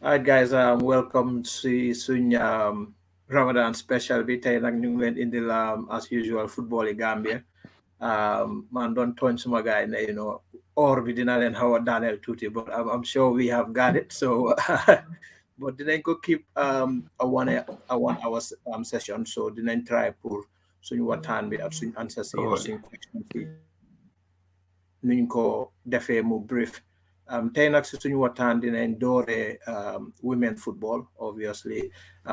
Alright guys, welcome to suñ Ramadan special bi tey nag ñu ngi leen indil as usual football in Gambia. Man doon tooñ suma guy ne or bi dina leen xaw a daaneel tuuti, but I'm sure we have got it. So but dinañ ko keep a 1 hour session, so dinañ try pour suñ waxtaan bi ak suñ answer si Oh, suñ question si nuñ ko defee mu brief. Tey nag si suñu waxtaan dinañ doore women football. Obviously,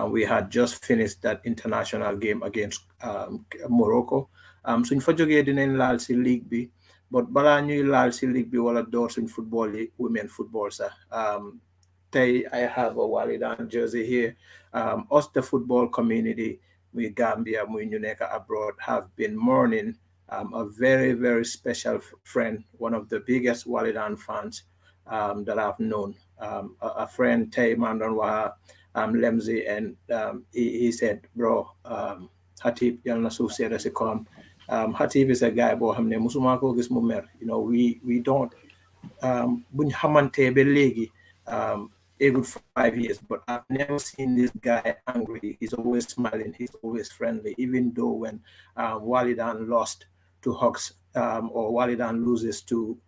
we had just finished that international game against Morocco. Suñ fa jógee dinañ laal si league bi, but balaa ñuy laal si league bi wala door suñ football yi women football sax. Tey I have a Walidan jersey here. Us, the football community, we Gambia, we ñu nekk abroad, have been mourning a very, very special friend, one of the biggest Walidan fans that I've known. A friend, Tay Mandonwa Lemzi, and he said, bro, Hatib, yal na suuf seeda si kawam. Hatib is a guy boo xam ne musuma ko gis mu mer. We don't buñ xamante ba léegi a good 5 years, but I've never seen this guy angry. He's always smiling, he's always friendly, even though when Walidan lost to Hawks, or Walidan loses to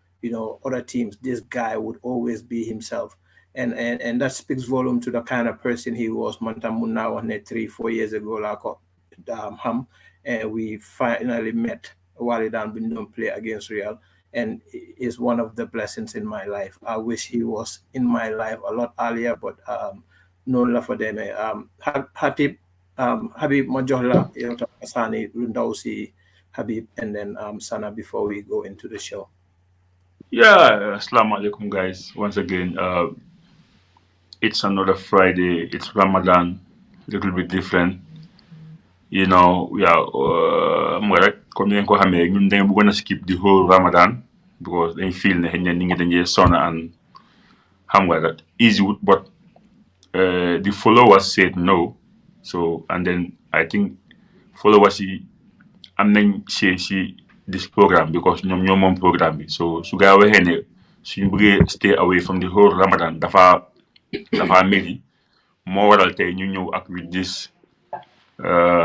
other teams, this guy would always be himself. And that speaks volume to the kind of person he was. Mantamuna 3-4 years ago, like Ham, and we finally met Walidan Bindum play against Real, and is one of the blessings in my life. I wish he was in my life a lot earlier, but no love for them. Hatib, Habib Majohla, Asani Lundausi, Habib, and then Sana before we go into the show. yeah, Assalamu alaikum, guys. Once again, it's another Friday. It's Ramadan, a little bit different. We are, comme ni ngeen ko xamee ñun dañu bëggoon a skip the whole Ramadan because they feel ne xëy na nit ñi dañuy sonna and xam nga that easy wut, but the followers said no. So, and then I think followers yi am nañ si this program because ñoo moom programme bi. So su gaa waxee ne suñu bëggee stay away from the whole Ramadan dafa meli moo waral tey ñu ñëw ak with this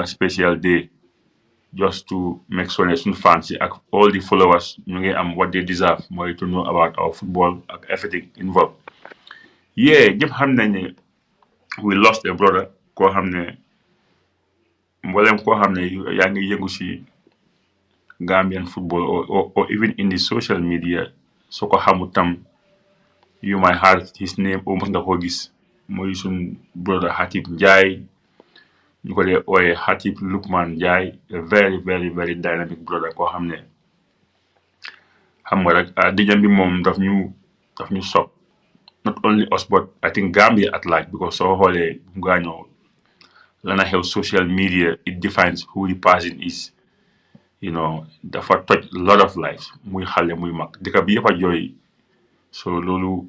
special day just to make sure ne suñu fans yi ak all the followers ñu ngi am what they deserve mooy to know about our football ak everything involved. Ñëpp xam nañ ne we lost a brother koo xam ne mboolem koo xam ne yaa ngi yëngu si Gambian football or even in the social media soo ko xamul tam you might heard his name or mos nga koo gis mooy suñ brother Hatib Njie ñu ko dee ooyee Hatib Lukman Njie, a very very very dynamic brother koo xam ne xam nga rek dijam bi moom daf ñu sopp, not only us but I think Gambia at large, because soo xoolee bu gaañoo lana xew social media it defines who the person is. Dafa toj a lot of lives muy xale muy mag dëkk bi yëpp a jooy. So loolu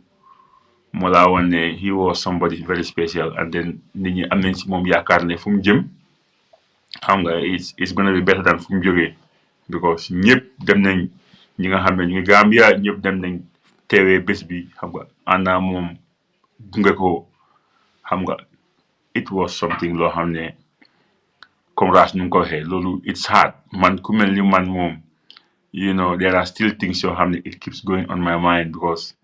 moo laa woon ne he was somebody very special, and then nit ñi am nañ si moom yaakaar ne fu mu jëm xam nga it's gonna be better than fu mu jógee, because ñëpp dem nañ ñi nga xam ne ñu ngi Gambia ñëpp dem nañ teewee bés bi xam nga ànd naa moom gunge ko xam nga it was something loo xam ne comme Ras nu mu ko waxee loolu it's hard man ku mel ni man moom there are still things yoo xam ne it keeps going on my mind because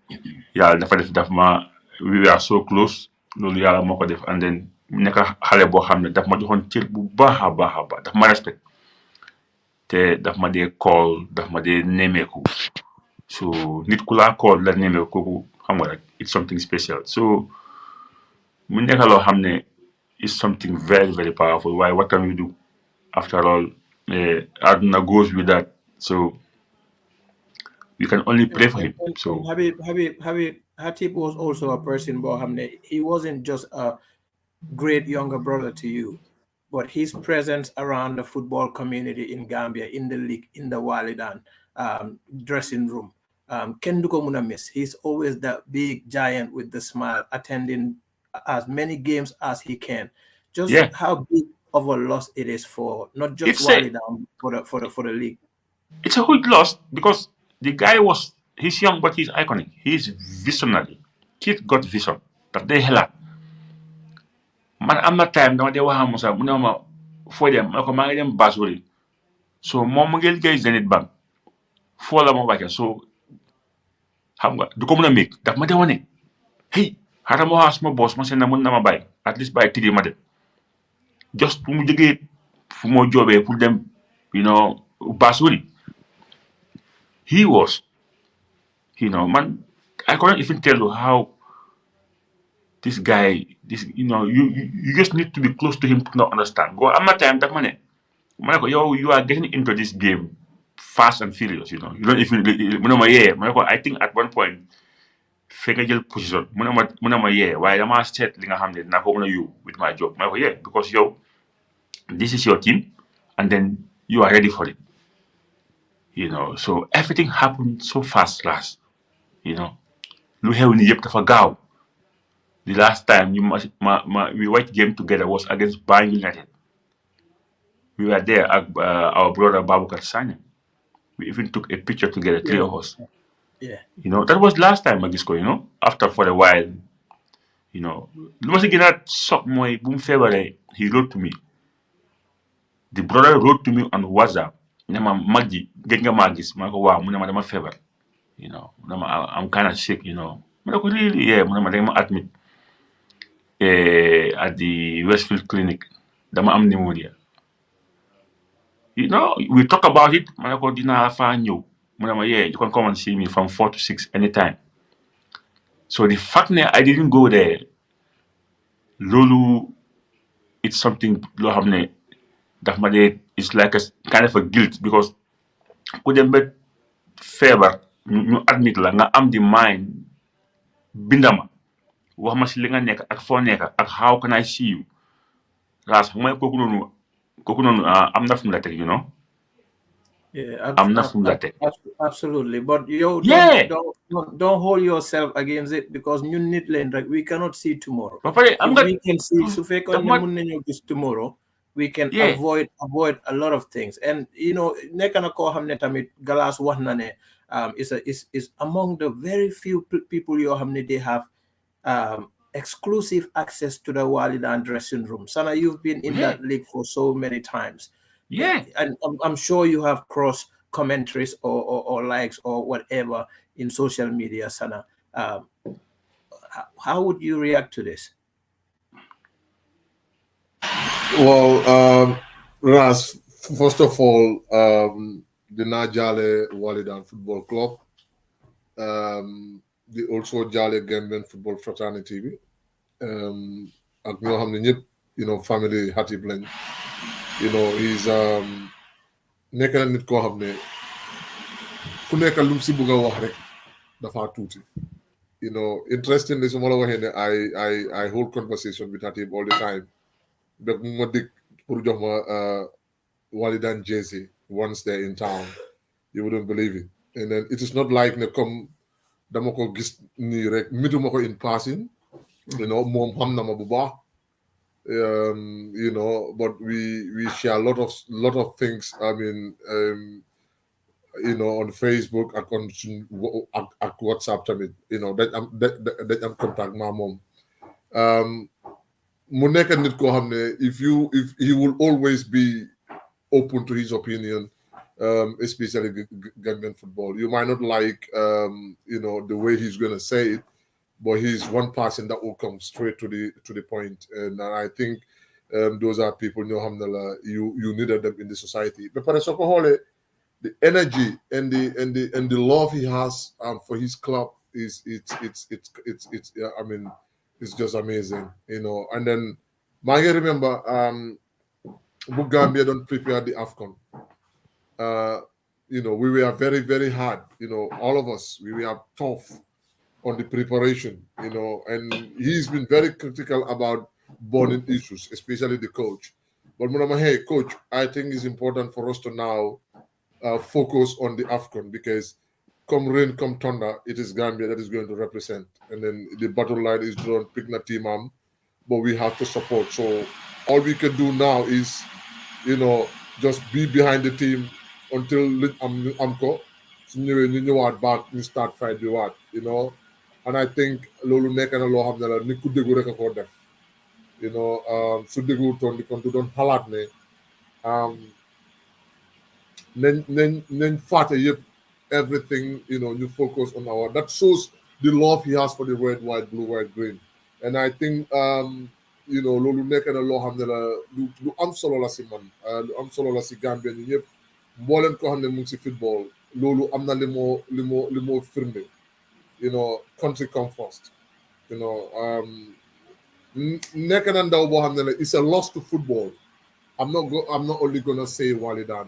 yàlla dafa def ma we are so close, loolu yàlla moo ko def, and then nekk xale boo xam ne daf ma joxoon cër bu baax a baax a baax daf ma respect te daf ma dee call daf ma dee nemmeeku. So nit ku laa call la nemmeeku kooku xam nga rek it's something special. So mu nekk loo xam ne is something very very powerful. Why? What can we do? After all, Aduna goes with that. So we can only pray for him. So Hatib was also a person, Bohamne. He wasn't just a great younger brother to you, but his presence around the football community in Gambia, in the league, in the Walidan dressing room, Ken Duko Muna miss. He's always that big giant with the smile, attending as many games as he can. Just how big of a loss it is for not just Walidan, for the league. It's a huge loss because the guy he's young but he's iconic. He's visionary. Kid got vision. That they hela. man am na time dama dee wax Musa mu ne ma foo dem ma ko maa ngi dem Basuri so moom mu ngi liggéey Zenith Bank foo la ma wàcce so xam nga du ko mën a méeg daf ma dee wane hey xaaral ma wax suma boss ma seen na mën na ma bàyyi at least bàyyi tigi ma dem just fu mu jógee fu moo joobee pour dem you know Basuri he was man I couldn't even tell you how this guy you just need to be close to him to not understand go am na time daf ma ne ko yow you are getting into this game fast and furious you don't even mu ne ma yee ma ne ko I think at one point fekk nga jël position mu ne ma yee waaye damaa seet li nga xam ne dinaa ko mën a yóbbu with my job ma ne ko yee because yow this is your team and then you are ready for it so everything happened so fast last lu xew ni yëpp dafa gaaw the last time we watched game together was against Bayern United. We were there at our brother Babukar Sanya. We even took a picture together, three of us. Yeah. That was last time Magisco, after for a while, he wrote to me. The brother wrote to me on WhatsApp. Maggi, get your magis, wow, fever. I'm kind of sick, really, yeah, admit at the Westfield Clinic. Dama am pneumonia. We talk about it. You can come and see me from 4 to 6 anytime. So the fact that I didn't go there, Lulu, it's something it's like a kind of a guilt because couldn't fever, you admit nga am the mind bindama. Wax ma ci li nga nek ak fo nek ak how can I see you? Ras moy koku nonu am na fum la tek, Yeah, I'm not from that. absolutely. But don't hold yourself against it because you need land. Like we cannot see tomorrow. We can see tomorrow. We can avoid a lot of things. And nekana ko hamne tamit galas wahnane is among the very few people you hamne they have exclusive access to the Walidan dressing room. Sana, you've been in that league for so many times. Yeah. And I'm sure you have cross commentaries or likes or whatever in social media, Sana. How would you react to this? Well, Ras, first of all, the Najale Walidan Football Club, the also Jale Gambian Football Fraternity, ak ñoo xam ne ñëpp family Hatib lañ he's nekk na nit koo xam ne ku nekk lu si bëgg a wax rek dafa tuuti interestingly su ma la waxee ne I hold conversation with Hatib all the time but mu ma dig pour jox ma Walidan jersey once they're in town you wouldn't believe it and then it is not like ne comme dama ko gis nii rek mituma ko in passing moom xam na ma bu baax but we share a lot of things. I mean, on Facebook ak on ak WhatsApp tamit that I'm contact my mom. Mu nekk nit koo xam ne if he will always be open to his opinion, especially Gambian football. You might not like the way he's gonna say it. But he's one person that will come straight to the point, and I think those are people you needed them in the society. But for the energy and the love he has for his club it's I mean it's just amazing, And then I remember Gambia don't prepare the AFCON. We were very, very hard. All of us we were tough on the preparation, and he's been very critical about burning issues, especially the coach. But hey, coach, I think it's important for us to now focus on the AFCON because come rain, come thunder, it is Gambia that is going to represent. And then the battle line is drawn, pick na team, but we have to support. So all we can do now is, just be behind the team until Amco, back and start fight the what, And I think loolu nekk na loo xam ne la nit ku déggu rek a koo def you know, su dégluwutoon di kon du doon xalaat ne nañ fàtte yëpp everything, you know, you focus on our, that shows the love he has for the red, white, blue, white, green. And I think you know, loolu nekk na loo xam ne la lu am solo la si man, lu am solo la si Gambia ñu ñëpp mbooleen koo xam ne mu ngi si football loolu am na li moo firnde, you know, country come first, you know. Nekk na ndaw boo xam ne la it's a loss to football. I'm not only gonna say Walidan,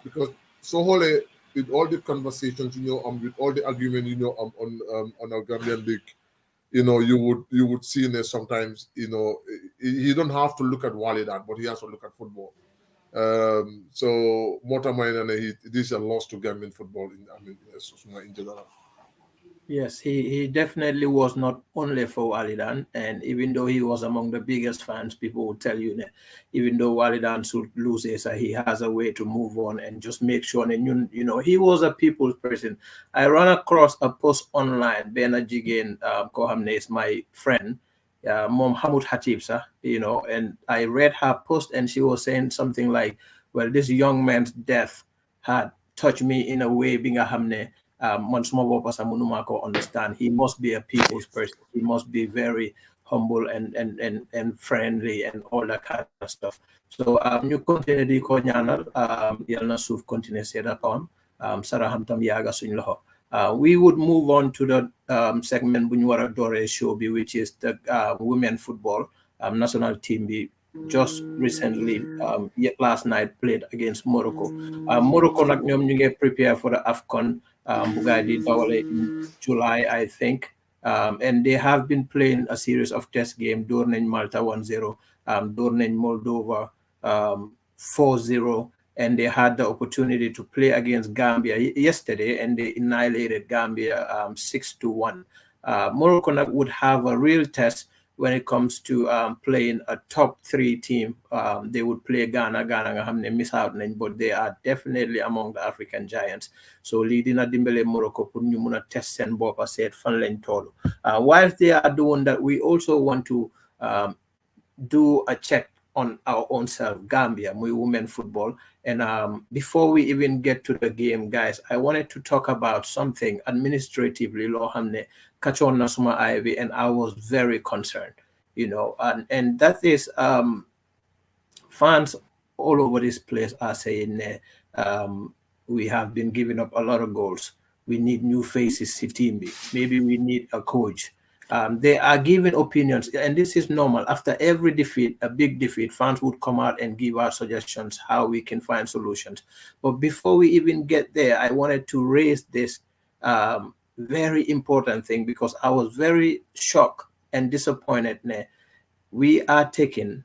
because so whole with all the conversations, you know, with all the argument, you know, on our Gambian league, you know, you would see that sometimes, you know, you don't have to look at Walidan, but he has to look at football. So Motamine, it is a loss to Gambian football in general. Yes, he definitely was not only for Walidan, and even though he was among the biggest fans, people would tell you that even though Walidan should lose this, he has a way to move on and just make sure. And you know, he was a people's person. I ran across a post online. Bena Jigen Kohamne is my friend, Mom Hamud Hatib, sir. You know, and I read her post, and she was saying something like, "Well, this young man's death had touched me in a way, being a Hamne." Understand he must be a people's person. He must be very humble and friendly and all that kind of stuff. So you continue di ko ñaanal yal na suuf continue seeda kawam saraham tam yaaga suñ loxo. We would move on to the segment bu ñu war a dooree show bi, which is the women football national team bi just recently last night played against Morocco. Morocco nag ñoom ñu ngi prepare for the AFCON Bugadi Dawale in July, I think. And they have been playing a series of test games. Dorneng Malta 1-0, Dorneng Moldova 4-0, and they had the opportunity to play against Gambia yesterday, and they annihilated Gambia 6-1. Morocco would have a real test when it comes to playing a top 3 team. They would play Ghana. Ghana miss out, but they are definitely among the African giants. So leading a Dimbele Morocco put ñu mëna test sen boppa seet fan lañ tollu. Whilst they are doing that, we also want to do a check on our own self, Gambia, women football. And before we even get to the game, guys, I wanted to talk about something administratively, Lo Hamne, Kachon Nasuma Ivy, and I was very concerned, you know, and that is fans all over this place are saying we have been giving up a lot of goals. We need new faces, Sitimbi. Maybe we need a coach. They are giving opinions, and this is normal. After every defeat, a big defeat, fans would come out and give our suggestions how we can find solutions. But before we even get there, I wanted to raise this very important thing, because I was very shocked and disappointed. We are taking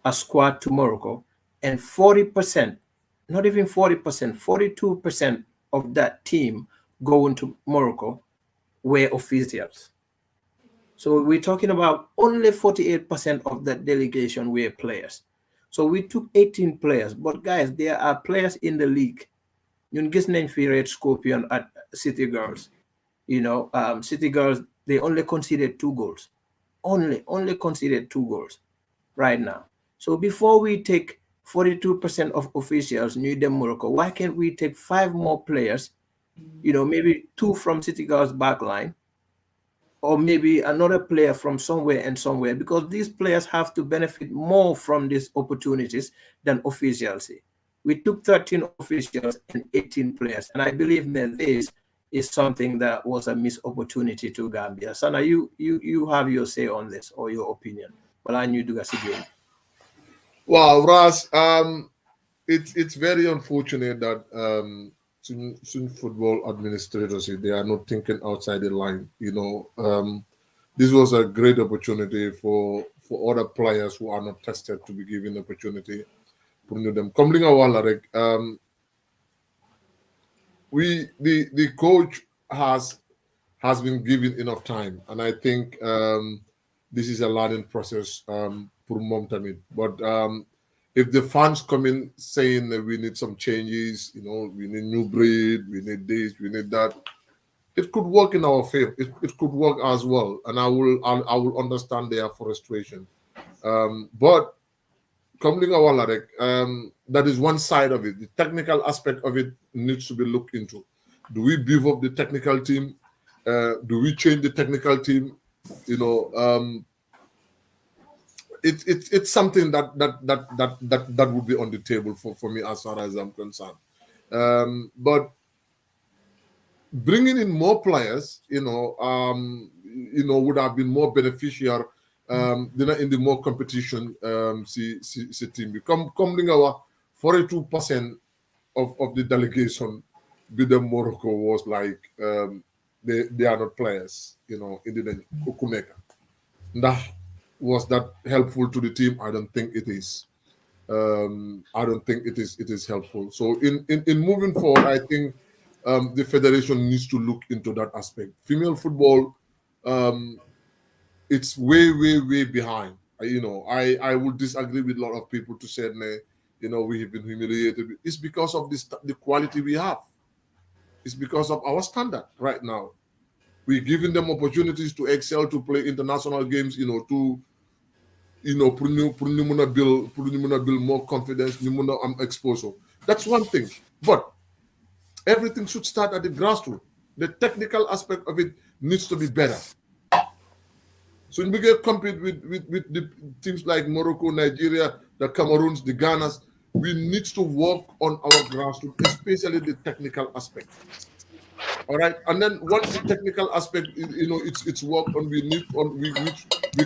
a squad to Morocco, and 40%, not even 40%, 42% of that team going to Morocco were officials. So we're talking about only 48% of that delegation were players. So we took 18 players. But guys, there are players in the league. You gis nañ fi Red Scorpion at City Girls. You know, City Girls, they only conceded 2 goals. Only conceded 2 goals right now. So before we take 42% of officials, New Dem Morocco, why can't we take 5 more players? You know, maybe 2 from City Girls backline, or maybe another player from somewhere and somewhere, because these players have to benefit more from these opportunities than officials. We took 13 officials and 18 players, and I believe that this is something that was a missed opportunity to Gambia. Sana, you have your say on this, or your opinion. Well, I knew again. Wow, Ras, it's very unfortunate that some football administrators, they are not thinking outside the line. You know, this was a great opportunity for other players who are not tested to be given opportunity. The coach has been given enough time, and I think this is a learning process for Momtamid. But if the fans come in saying that we need some changes, you know, we need new breed, we need this, we need that, it could work in our favor. It could work as well, and I will understand their frustration. But comme li nga wax la rek, that is one side of it. The technical aspect of it needs to be looked into. Do we beef up the technical team? Do we change the technical team? You know, it's something that would be on the table for me as far as I'm concerned. But bringing in more players, would have been more beneficial. In the more competition, see team. Come li nga wax 42% of the delegation with the Morocco was like they are not players, in the Okuneka. Was that helpful to the team? I don't think it is. I don't think it is helpful. So in moving forward, I think the federation needs to look into that aspect. Female football, it's way behind. I would disagree with a lot of people to say, we have been humiliated. It's because of the quality we have. It's because of our standard right now. We're giving them opportunities to excel, to play international games, to build more confidence, exposure. That's one thing. But everything should start at the grassroots. The technical aspect of it needs to be better. So when we get compete with the teams like Morocco, Nigeria, the Cameroons, the Ghanas, we need to work on our grassroots, especially the technical aspect. All right, and then once the technical aspect, it's worked on, we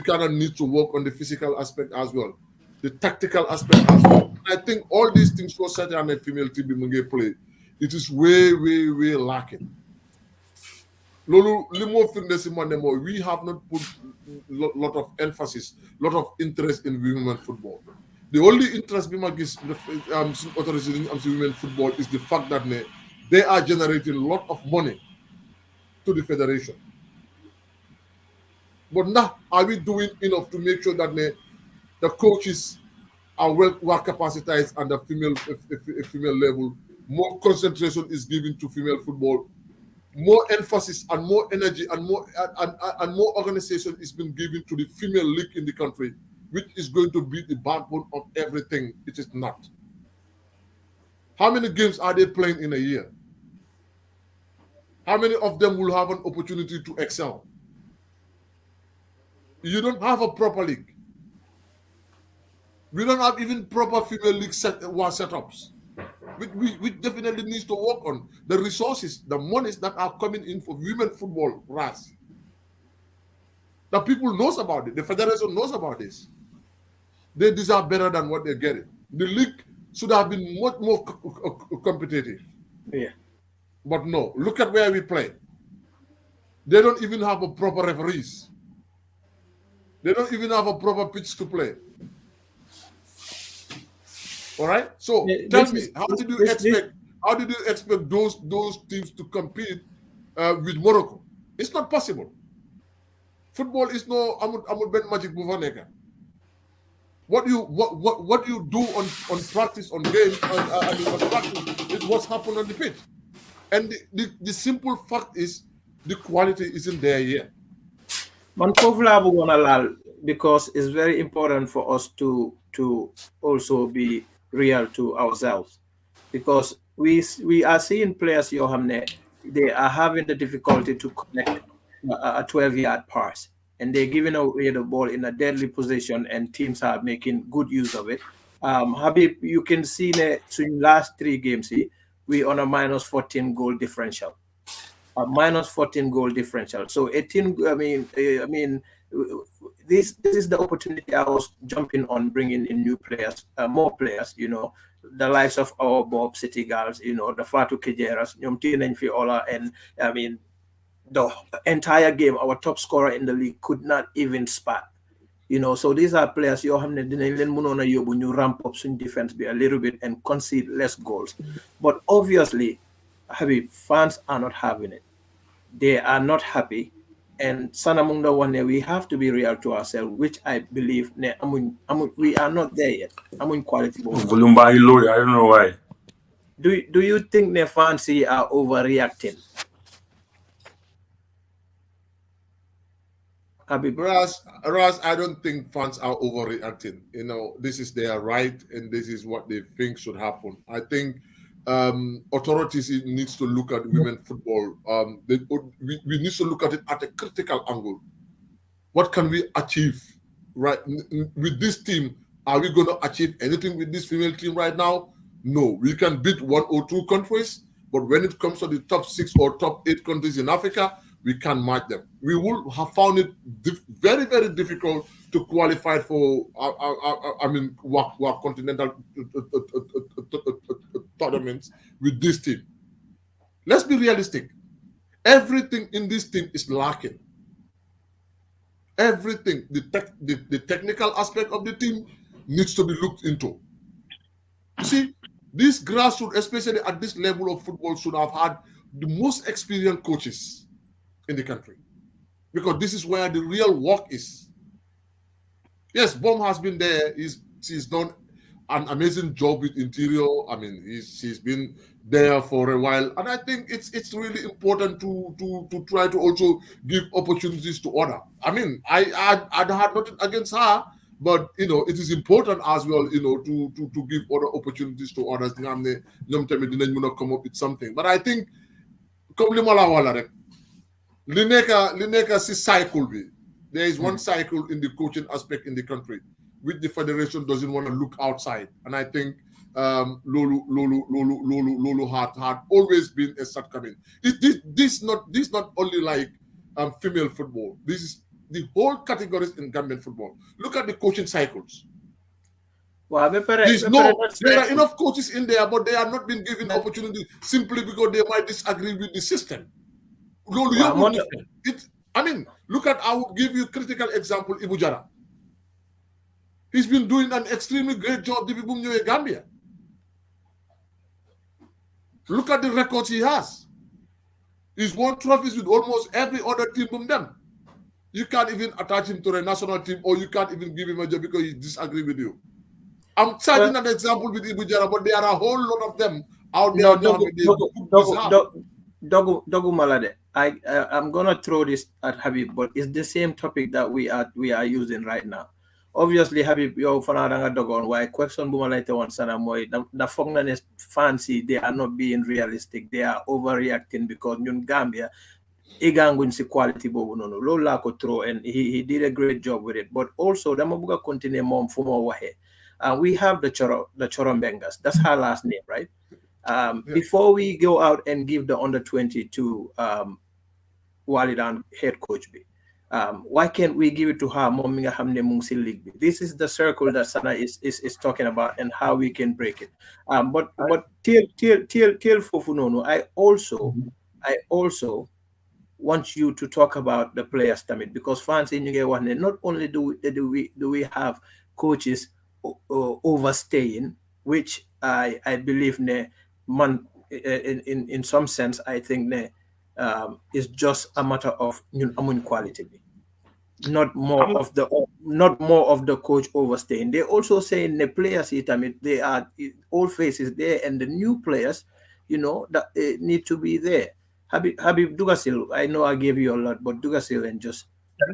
kind of need to work on the physical aspect as well, the tactical aspect as well. I think all these things for certain and female team play, it is way lacking. We have not put a lot of emphasis, lot of interest in women football. The only interest we might give women football is the fact that they are generating a lot of money to the federation. But now, are we doing enough to make sure that the coaches are well capacitated at the female level? More concentration is given to female football. More emphasis and more energy and more organization is being given to the female league in the country, which is going to be the backbone of everything. It is not. How many games are they playing in a year? How many of them will have an opportunity to excel? You don't have a proper league. We don't have even proper female league setups. Which definitely needs to work on the resources, the monies that are coming in for women football, RAS. The people knows about it. The federation knows about this. They deserve better than what they're getting. The league should have been much more competitive. Yeah. But no, look at where we play. They don't even have a proper referees. They don't even have a proper pitch to play. All right. So tell me, how did you expect those teams to compete with Morocco? It's not possible. Football is no amul ben magic buvaneka. What you do on practice, on games, on practice is what's happened on the pitch. And the simple fact is the quality isn't there yet. Because it's very important for us to also be real to ourselves, because we are seeing players they are having the difficulty to connect a 12-yard pass, and they're giving away the ball in a deadly position, and teams are making good use of it. Habib, you can see in last 3 games, we on a -14 goal differential. A -14 goal differential. So 18. I mean, this is the opportunity I was jumping on, bringing in new players, more players. The likes of our Bob City Girls. The Fatou Kejeras, Fiola, and I mean, the entire game, our top scorer in the league could not even spot. So these are players you have to ramp up some defense a little bit and concede less goals. But obviously, fans are not having it. They are not happy. And Sanamunda one, we have to be real to ourselves, which I believe we are not there yet. I'm in quality ball. I don't know why. Do you think the fans are overreacting? Habib. Ras, I don't think fans are overreacting. You know, this is their right, and this is what they think should happen. I think authorities needs to look at women football. We need to look at it at a critical angle. What can we achieve with this team? Are we going to achieve anything with this female team right now? No, we can beat 1 or 2 countries, but when it comes to the top 6 or top 8 countries in Africa, we can't match them. We will have found it very, very difficult to qualify for, our continental tournaments with this team. Let's be realistic. Everything in this team is lacking. Everything, the technical aspect of the team needs to be looked into. You see, this grassroots, especially at this level of football, should have had the most experienced coaches in the country, because this is where the real work is. Yes, Bom has been there. She's done an amazing job with interior. I mean, she's been there for a while, and I think it's really important to try to also give opportunities to others. I mean, I had nothing against her, but you know, it is important as well, you know, to give other opportunities to others. Come up with something, but I think Lineka si cycle be. There is one cycle in the coaching aspect in the country, which the federation doesn't want to look outside. And I think Lulu had always been a shortcoming. This not only like female football. This is the whole categories in Gambian football. Look at the coaching cycles. Well, there are enough coaches in there, but they are not being given opportunity simply because they might disagree with the system. Look at, I would give you a critical example, Ibu Jara. He's been doing an extremely great job in Gambia. Look at the records he has. He's won trophies with almost every other team from them. You can't even attach him to the national team, or you can't even give him a job because he disagrees with you. I'm citing an example with Ibu Jara, but there are a whole lot of them out there. Dogu Malade, I'm gonna throw this at Habib, but it's the same topic that we are using right now. Obviously, Habib, you're fanadanga dogon. Why question bumalite one sana moy the fognanes fancy? They are not being realistic. They are overreacting because in Gambia, igangun si quality bobu no lola ko throw, and he did a great job with it. But also, the mabuga continue mom fumo wahe. We have the Chorombengas. That's her last name, right? Before we go out and give the under-22 Walidan head coach, why can't we give it to her? This is the circle that Sana is talking about and how we can break it. But till Fofunono, I also want you to talk about the players summit, because fans in Uganda, not only do we have coaches overstaying, which I believe in some sense I think is just a matter of quality, not more of the coach overstaying. They also say the players they are old faces there, and the new players, that need to be there. Habib Dugasil, I know I gave you a lot, but Dugasil and just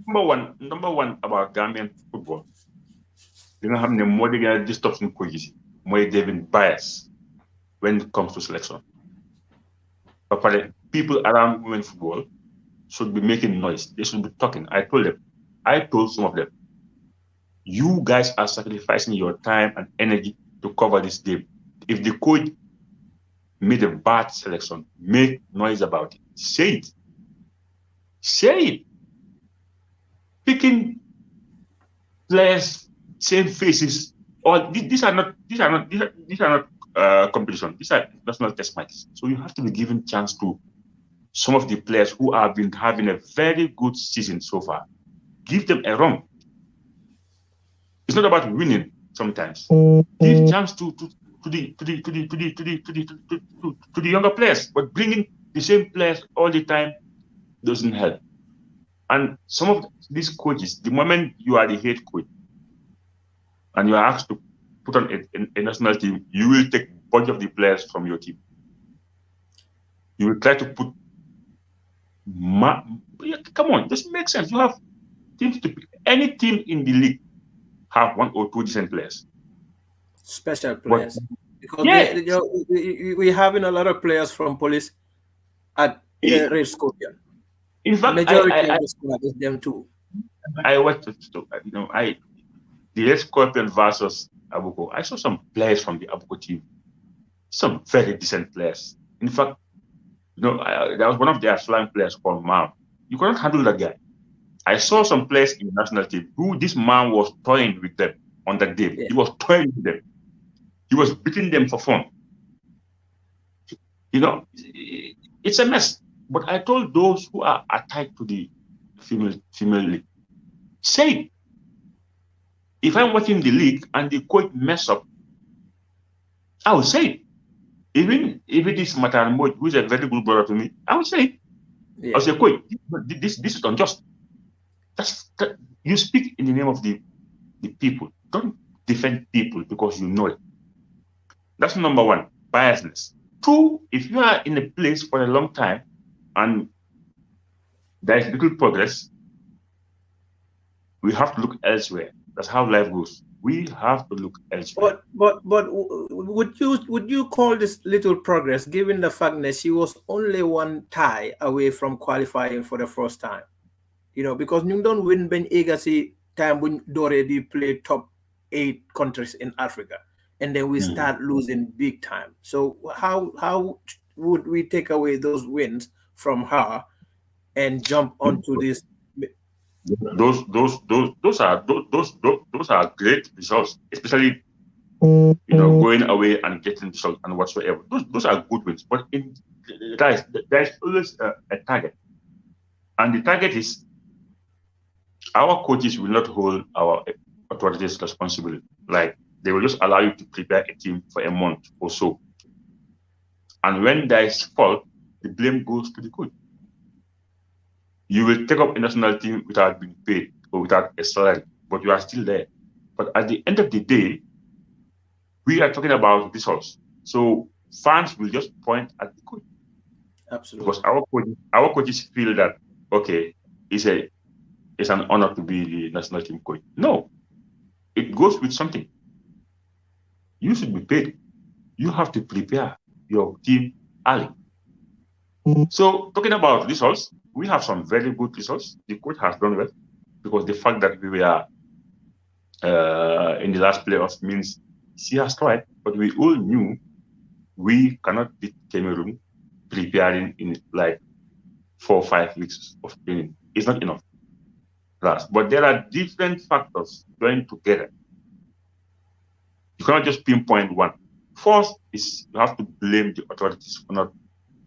number one about Gambian football. You know, having more than distortion coaches, more David bias when it comes to selection. But people around women football should be making noise. They should be talking. I told some of them, you guys are sacrificing your time and energy to cover this game. If the coach made a bad selection, make noise about it. Say it. Say it. Picking players, same faces. These are not competition. These are national test matches. So you have to be given chance to some of the players who have been having a very good season so far. Give them a run. It's not about winning sometimes. Give chance to the younger players, but bringing the same players all the time doesn't help. And some of these coaches, the moment you are the head coach and you are asked to put on a national team, you will take a bunch of the players from your team. You will try to put come on, this makes sense. You have Teams to pick. Any team in the league have one or two decent players. Special players. Because Yeah. we're having a lot of players from Police at the Red Scorpion. In fact, Majority of the squad is them too. I watched, the Red Scorpion versus Abuko. I saw some players from the Abuko team, some very decent players. In fact, there was one of their flying players called Mam. You couldn't handle that guy. I saw some players in the national team who this man was toying with them on that day. Yeah. He was toying with them. He was beating them for fun. It's a mess. But I told those who are attached to the female league, say, if I'm watching the league and the coach mess up, I will say it. Even if it is Matarmo, who is a very good brother to me, I will say it. Yeah. I'll say, coach, this is unjust. You speak in the name of the people. Don't defend people because you know it. That's number one, biasness. Two, if you are in a place for a long time and there is little progress, we have to look elsewhere. That's how life goes. We have to look elsewhere. But would you call this little progress, given the fact that she was only one tie away from qualifying for the first time? Because you don't win Ben Agassi time when already play top 8 countries in Africa, and then we start losing big time. So how would we take away those wins from her and jump onto this? Those are great results, especially going away and getting results and whatsoever. Those are good wins. But there is always a target, and the target is our coaches will not hold our authorities responsible. Like, they will just allow you to prepare a team for a month or so, and when there is fault, the blame goes to the coach. You will take up a national team without being paid or without a salary, but you are still there. But at the end of the day, we are talking about results. So fans will just point at the coach. Absolutely. Because our coaches feel that, okay, it's an honor to be the national team coach. No, it goes with something. You should be paid. You have to prepare your team early. So talking about results, we have some very good results. The coach has done well, because the fact that we were in the last playoffs means she has tried, but we all knew we cannot beat Cameroon preparing in like 4 or 5 weeks of training. It's not enough. But there are different factors going together. You cannot just pinpoint one. First is you have to blame the authorities for not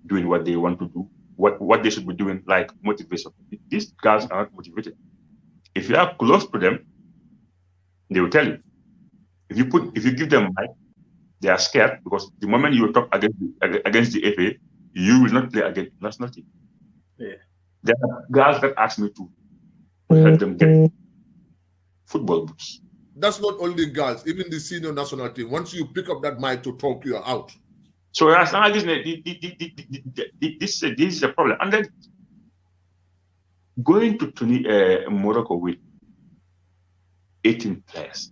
doing what they want to do, what they should be doing, like motivation. These guys are not motivated. If you are close to them, they will tell you. If you give them mic, they are scared, because the moment you talk against the FA, you will not play against the national team. Yeah. There are guys that ask me to help them get football boots. That's not only girls, even the senior national team. Once you pick up that mic to talk, you're out. So this is a problem. And then going to Morocco with 18 players.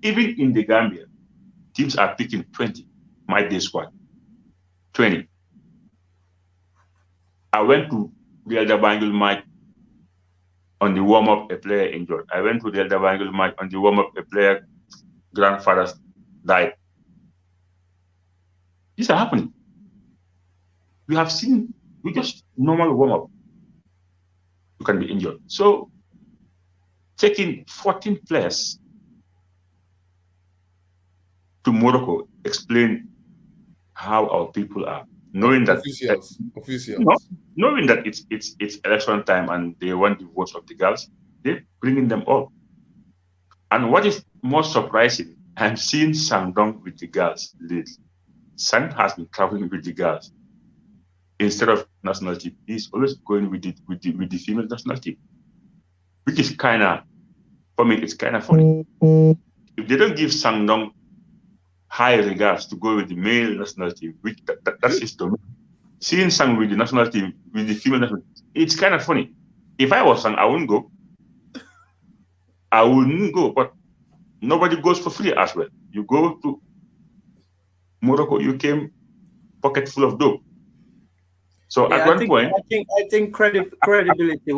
Even in the Gambia, teams are picking 20, my day squad. 20. I went to the Elder Bangul match. On the warm-up, a player injured. I went to the Elder Bangul match. On the warm-up, a player grandfather died. These are happening. We just normal warm-up. You can be injured. So taking 14 players to Morocco explain how our people are, knowing that officials. Knowing that it's election time and they want the votes of the girls, they're bringing them all. And what is most surprising, I'm seeing Sangdong with the girls lately. Sang has been traveling with the girls instead of national team. He's always going with the female national team, which is for me, it's kind of funny. If they don't give Sangdong high regards to go with the male national team, which that's his domain. Seeing Sang with the national team, with the female national team, it's kind of funny. If I was Sang, I wouldn't go. But nobody goes for free as well. You go to Morocco, you came pocket full of dope. So Yeah, at one point, I think credibility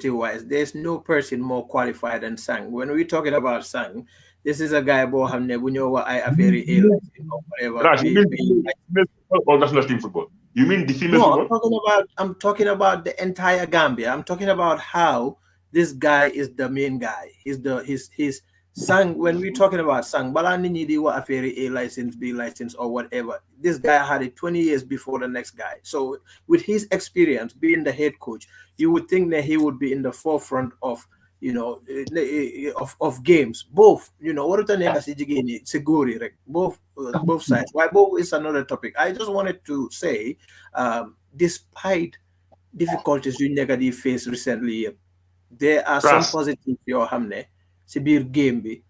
wise, there's no person more qualified than Sang. When we're talking about Sang, this is a guy Bohamne Bunyowa I Aferi or whatever. Raj, you mean football or national team football? You mean the female No, football? I'm talking about the entire Gambia. I'm talking about how this guy is the main guy. He's Sang. When we're talking about Sang, Balanini Diwa Aferi A license, B license, or whatever. This guy had it 20 years before the next guy. So with his experience being the head coach, you would think that he would be in the forefront of of games. Both, what both sides. Why both is another topic. I just wanted to say, despite difficulties we negative faced recently, there are some positives yoo xam ne si biir game bi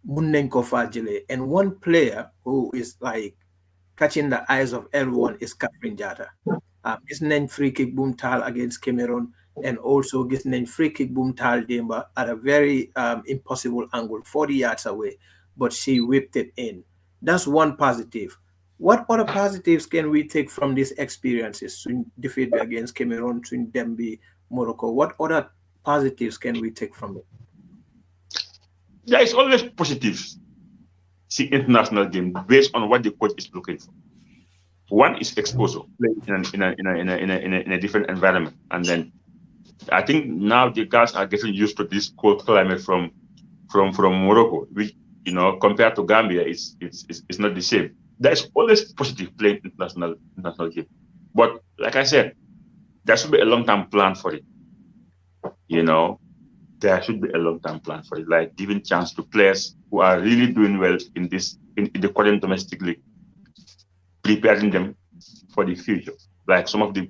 mun nañ ko faa jëlee, and one player who is like catching the eyes of everyone is Catherine Jata. Gis nañ free kick boom taal against Cameroon, and also gis nañ free kick boom taal Demba at a very impossible angle, 40 yards away, but she whipped it in. That's one positive. What other positives can we take from these experiences? Swing defeat against Cameroon, swing Dembi, Morocco. What other positives can we take from it? There is always positives. See international game based on what the coach is looking for. One is exposure, playing in a different environment, and then I think now the guys are getting used to this cold climate from Morocco, which compared to Gambia, it's not the same. There is always positive playing international game, but like I said, there should be a long-term plan for it. There should be a long-term plan for it, like giving chance to players who are really doing well in the current domestic league, preparing them for the future. Like some of the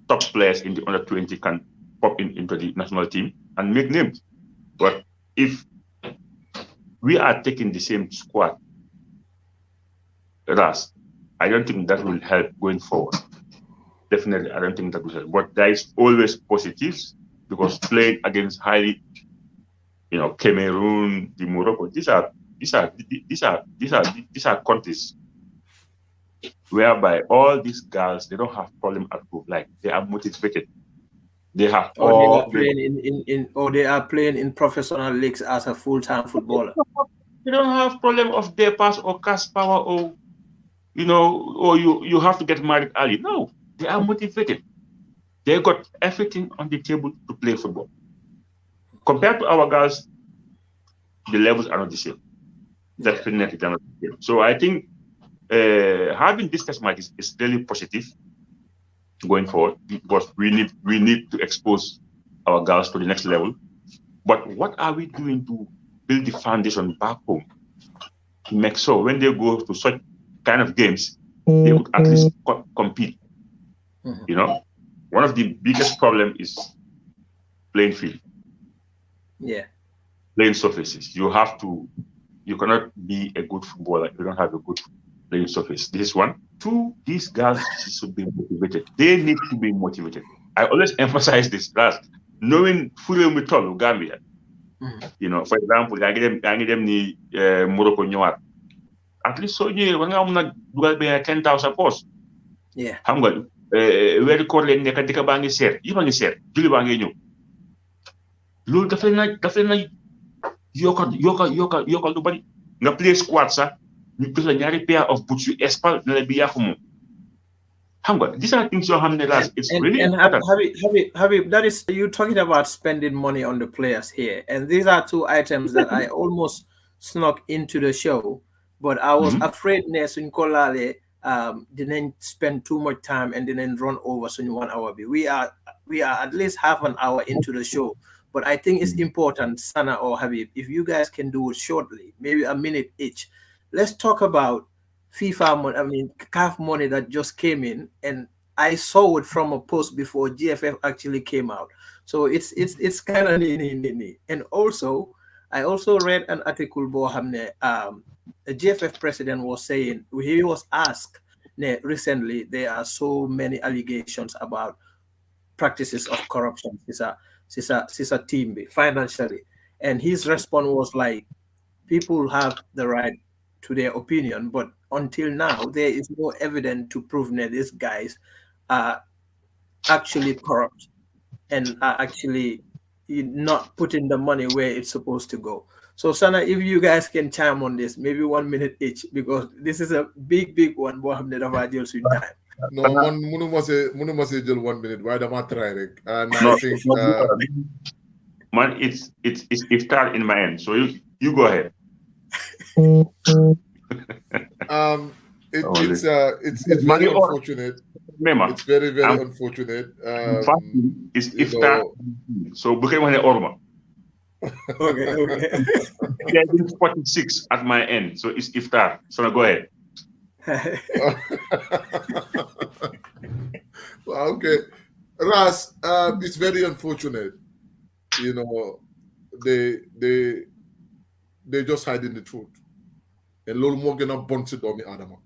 top players in the under 20 can pop into the national team and make names. But if we are taking the same squad, I don't think that will help going forward. Definitely, I don't think that will help. But there is always positives, because playing against highly, Cameroon, the Morocco, these are countries whereby all these girls, they don't have problem at home. Like, they are motivated. They have they are playing in professional leagues as a full-time footballer. They don't have problem of their pass or cash power, or or you have to get married early. No, they are motivated. They got everything on the table to play football. Compared to our girls, the levels are not the same. Definitely not the same. So I think having this test match is really positive going forward, because we need to expose our girls to the next level. But what are we doing to build the foundation back home to make sure when they go to such kind of games, they would at least compete? One of the biggest problem is playing field. Yeah. Playing surfaces. You cannot be a good footballer if you don't have a good playing surface. This is one. Two, these guys should be motivated. They need to be motivated. I always emphasize this, knowing fully with Gambia. For example, I get them ni Morocco ñëwaat. At least so ñëwee war nga am na dugal be 10,000 post. Yeah. Xam nga weeru koor leen nekk dëkk baa ngi seer, yëpp a ngi seer, julli baa ngi ñëw. Loolu daf leen na yokkal lu bari. Nga play squad sax ñu gis la ñaari pair of boots yu espal ne la bi yaa ko moom. Xam nga, these are things yoo xam ne it's really important. Habib, that is, you talking about spending money on the players here, and these are two items that I almost snuck into the show, but I was afraid Nesun Kolale didn't spend too much time and didn't run over in 1 hour. We are at least half an hour into the show, but I think it's important, Sana or Habib, if you guys can do it shortly, maybe a minute each. Let's talk about FIFA money, CAF money that just came in, and I saw it from a post before GFF actually came out. So it's kind of neat. And also, I also read an article Bohamne, the GFF president was saying, he was asked recently, there are so many allegations about practices of corruption sisa team be financially, and his response was like, people have the right to their opinion, but until now there is no evidence to prove that these guys are actually corrupt and are actually not putting the money where it's supposed to go. So Sana, if you guys can chime on this, maybe 1 minute each, because this is a big one. Time. No, man, munu ma say jël 1 minute. Why dama try rek? And No, I think man, it's iftar in my end. So you go ahead. It's very unfortunate. It's very unfortunate. It's iftar. So bukan mana orma. Okay. Yeah, it's 46 at my end. So it's iftar. So go ahead. Okay, Ras, it's very unfortunate. You know, they just hiding the truth. And loolu moo gën a bon si doomi Adama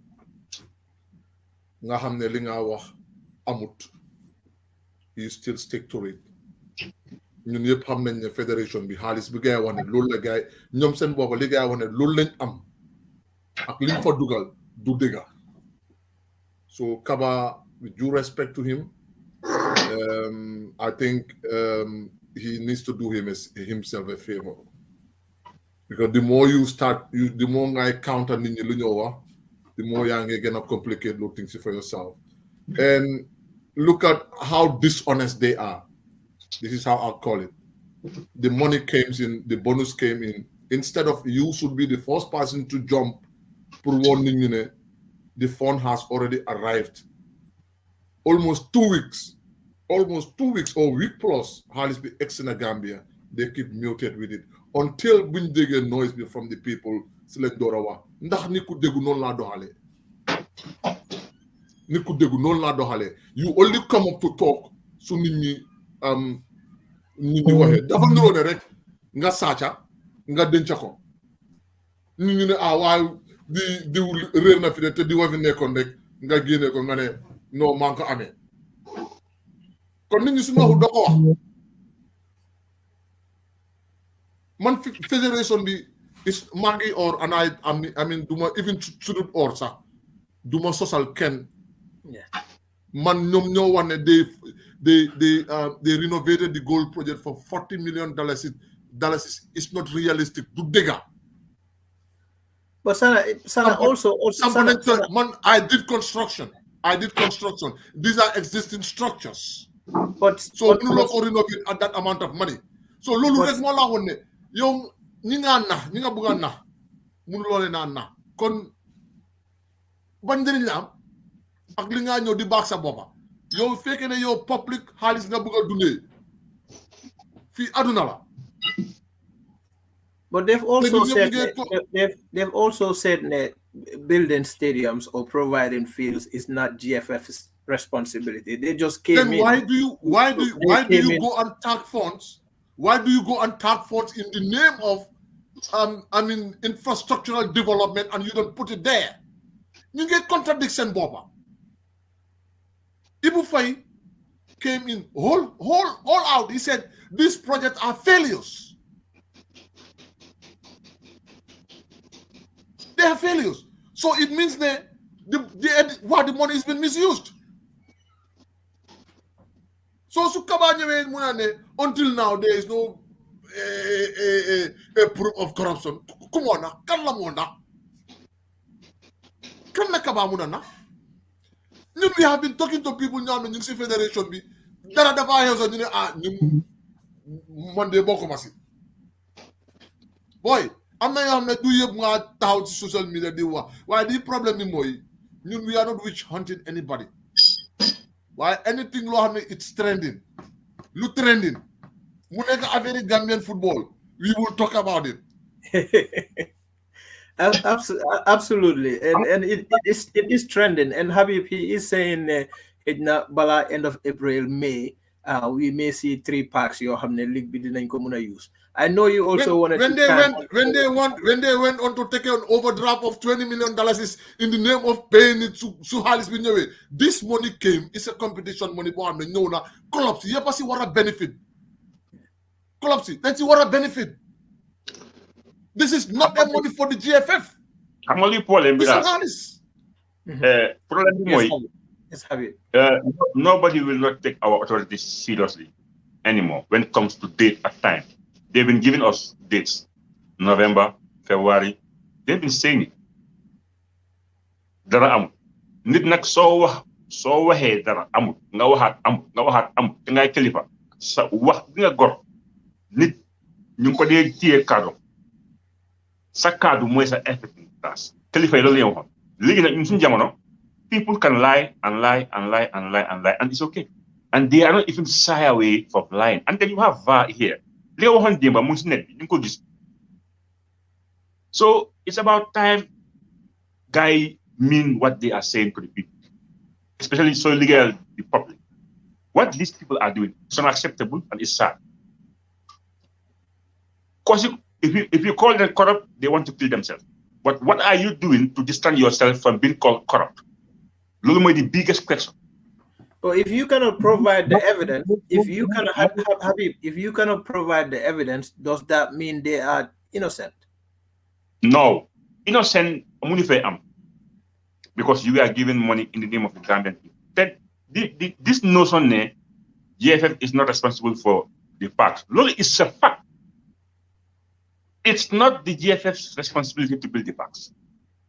nga xam ne li nga wax amut, you still stick to it. ñun yëpp xam nañ ne fédération bi xaalis bi gaay wax ne loolu la gaay ñoom seen boppa li gaay wax ne loolu lañ am ak liñ fa dugal du dëgga. So Kaba, with due respect to him, I think he needs to do himself a favor. Because the more you start, the more I counter nini lunyowa, the more you're gonna complicate things for yourself. And look at how dishonest they are. This is how I'll call it. The money came in, the bonus came in. Instead of you should be the first person to jump for one thing, the fund has already arrived. Almost 2 weeks or week plus, Halis be ex in Gambia. They keep muted with it until when they get noise from the people. Select Dorawa. Ndax ni ku degu non la doxale. Ni ku degu non la doxale. You only come up to talk so nit ñi waxe dafa ndoro ne rek nga saaca nga denca ko. Nit ñi ne waaw di réer na fi de te di wa fi nekkoon rek nga génne ko nga ne non maa ngi ko amee kon nit ñi suñu waxu doo ko wax man fédération bi is maa ngi or and I mean duma even sudut or sax duma sosal kenn man ñoom ñoo wax ne they renovated the gold project for $40 million. It's not realistic du dëgga. But Sana also man, I did construction. These are existing structures. But so we not renovate at that amount of money. So lolu rek mo la wonne yow ñi nga bëgg na mënu lo leen na kon ban njëriñ la am ak li nga ñëw di baax sa boppa yow fekkee ne yow public xaalis nga bëgg a dundee fii aduna la. But they've also said that building stadiums or providing fields is not GFF's responsibility. They just came in. Then why do you go and tag funds? Why do you go and tag funds in the name of infrastructural development and you don't put it there? You get contradiction, Boba. Ibu Faye came in all out. He said these projects are failures. They are failures. So it means that the money has been misused. So until now there is no a proof of corruption. Come on now, we have been talking to people now in the federation. Boy, I'm not doing my social media. Why the problem is we are not witch hunting anybody. Why anything it's trending. Look trending. Muneka a very Gambian football. We will talk about it. Absolutely, and it is trending. And Habib, he is saying bala end of April, May, we may see 3 packs yoo xam ne league bi dinañ ko mën a use. I know you also wanted when they went on to take an overdraft of $20 million is in the name of paying it to xaalis bi ñëwee. This money came, it's a competition money boo xam ne ñëw na clubs yëpp a si war a benefit. Clubs yi dañ si war a benefit. This is not a money for the GFF. xam nga luy problème bi daal problème bi mooy nobody will not take our authorities seriously anymore when it comes to date at time. They've been giving us dates, November, February. They've been saying it. Dara amul nit nag soo waxee dara amul nga waxaat amul te ngay kilifa sa wax bi nga gor nit ñu ngi ko dee téye kaddu sa kaddu mooy sa effectiveness kilifa yi loolu la ñu waxoon léegi nag ñun suñu jamono people can lie and lie and lie and lie and lie and it's okay and they are not even shy away from lying and then you have VAR here li nga waxoon démba mu ngi si net bi ñu ngi ko gis so it's about time guys mean what they are saying to the people, especially so legal the public. What these people are doing is unacceptable and it's sad. Because if you call them corrupt, they want to kill themselves. But what are you doing to distance yourself from being called corrupt? Lulu is the biggest question. Well, if you cannot provide the evidence, if you cannot Habib, if you cannot provide the evidence, does that mean they are innocent? No, innocent. Because you are giving money in the name of the Gambian people. Then this notion there, GFF is not responsible for the parks. Look, it's a fact. It's not the GFF's responsibility to build the parks.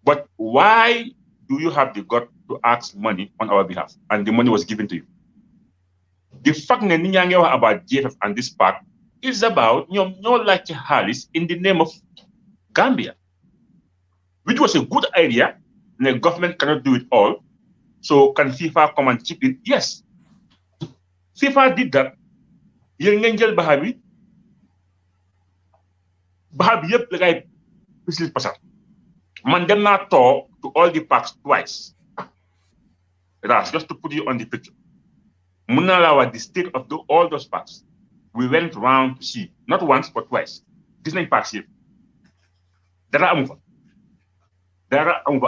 But why do you have the gut to ask money on our behalf? And the money was given to you. The fact that about GFF and this park is about no like Harris in the name of Gambia, which was a good idea. The government cannot do it all. So can FIFA come and chip in? Yes. FIFA did that. Yengengel Bahabi. Bahabi yep like business person. Mandela talk to all the parks twice. That's just to put you on the picture. Munalawa, the state of all those parks. We went round to see, not once but twice. Disney parks here. There are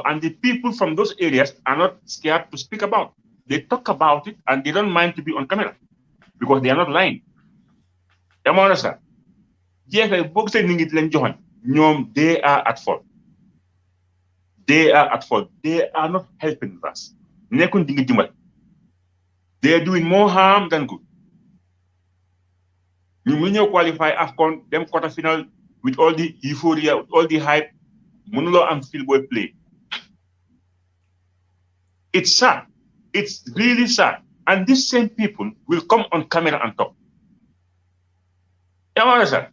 and the people from those areas are not scared to speak about. They talk about it and they don't mind to be on camera because they are not lying. They are at fault. They are at fault. They are not helping us. They are doing more harm than good. You qualify AFCON, them quarterfinal with all the euphoria, with all the hype. Monulo and Philboy play. It's sad. It's really sad. And these same people will come on camera and talk.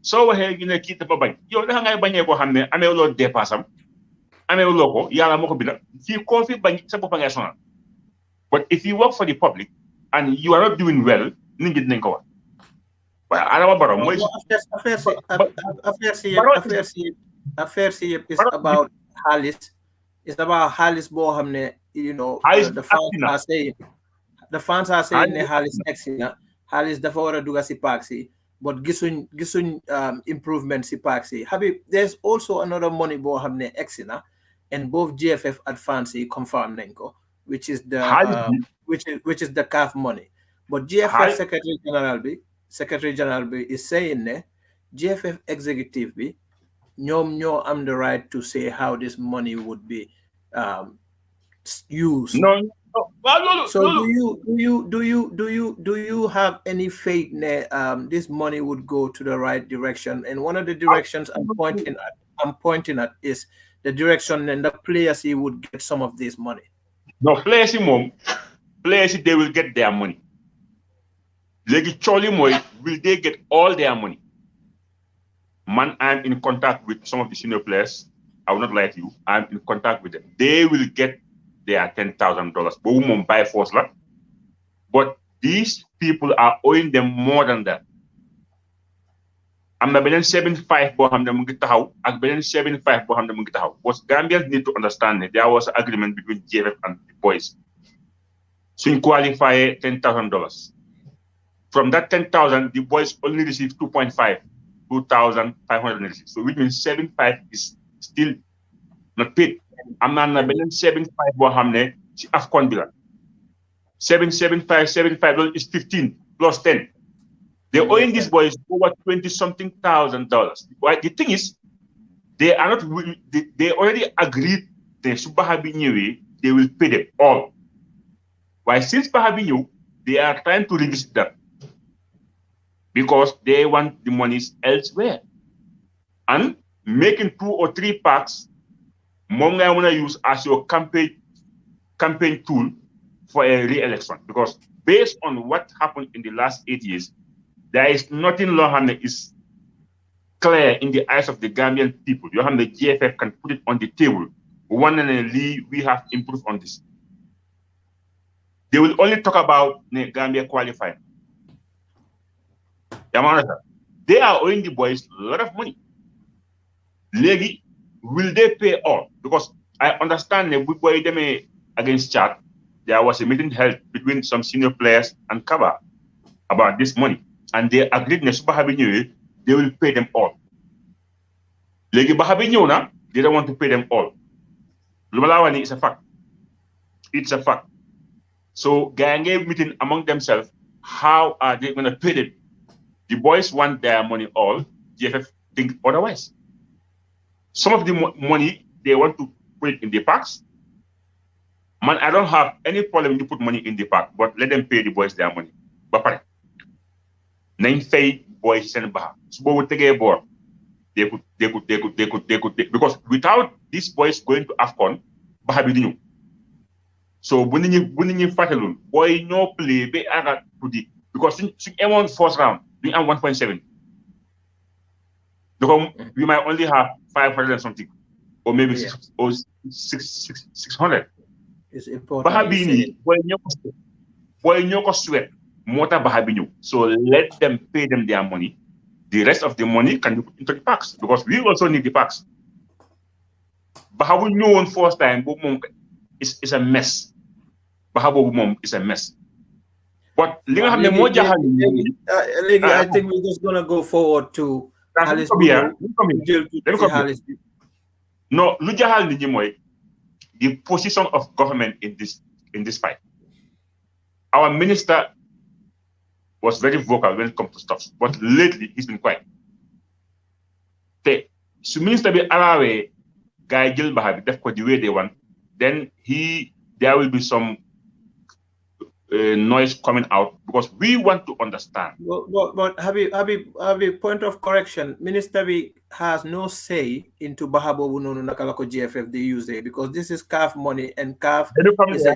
So we're going to keep the bag. You don't have any bohame. I'm a lot de passam. I'm a loco. Yala mokobina. If you coffee, but if you work for the public and you are not doing well, ningit nenko. Well, I don't know. Affair is about Halis. It's about Halis Bohamne, the fans are saying Halis excellent. Halis dafa duga si Paxi, but gisun improvement si Paxi. Habib, there's also another money Bohamne excellent, and both GFF and Fancy confirm Nenko, which is the CAF money. But GFF Secretary General is saying GFF executive B. I'm the right to say how this money would be used. No. So do you have any faith that this money would go to the right direction? And one of the directions I'm pointing at is the direction and the players he would get some of this money. No, players they will get their money. Will they get all their money? Man, I'm in contact with some of the senior players. I will not lie to you. I'm in contact with them. They will get their $10,000. But these people are owing them more than that. I'm not 75 boham the mungitaho, and 75 boham the mungitaho. What Gambians need to understand there was an agreement between JFF and the boys. So you qualify $10,000. From that 10,000, the boys only receive 2.5, 2,500. So which means 7.5 is still not paid. I'm not 7.5 boo hamne ci AFCON bi la. 7.5 is 15 plus 10. They're owing these boys over $20-something thousand. Right? The thing is, they are not. They already agreed that Bahabi Nyewe, they will pay them all. Why since Bahabi Nyewe, they are trying to revisit that because they want the monies elsewhere and making 2 or 3 packs. Monga want to use as your campaign tool for a re-election because based on what happened in the last 8 years, there is nothing Lohane is clear in the eyes of the Gambian people. You have the GFF can put it on the table. One and only we have improved on this. They will only talk about the Gambia qualifying. They are owing the boys a lot of money. Legi, will they pay all? Because I understand that boy them against Chad, there was a meeting held between some senior players and Kaba about this money. And they agreed they will pay them all. Legi Bahabi they don't want to pay them all. Lumalawani is a fact. It's a fact. So Gange meeting among themselves, how are they going to pay them? The boys want their money all. GFF think otherwise. Some of the money they want to put it in the packs. Man, I don't have any problem to put money in the pack, but let them pay the boys their money. But nine fay boys send back. So we take a board. They could because without these boys going to AFCON, Bahabi dinu. So when you fatalun, boy no play be aga to the because in M1 first round, we have 1.7. Because we might only have 500 and something, or maybe 600. It's important. Bahabi boy nyoko sweat. Mota Bahabinu. So let them pay them their money. The rest of the money can be put into the packs because we also need the packs. Bahabu known first time is a mess. Bahabu mom is a mess. But I think we're just gonna go forward to Alice. No, the position of government in this fight. Our minister was very vocal when it comes to stuff, but lately he's been quiet. The minister be Arawe Guy Gilbahab, that's the way they want. Then there will be some noise coming out because we want to understand. But Habib, point of correction, Minister B has no say into Bahabo Bununu Nakalako GFF they use there because this is CAF money and CAF is a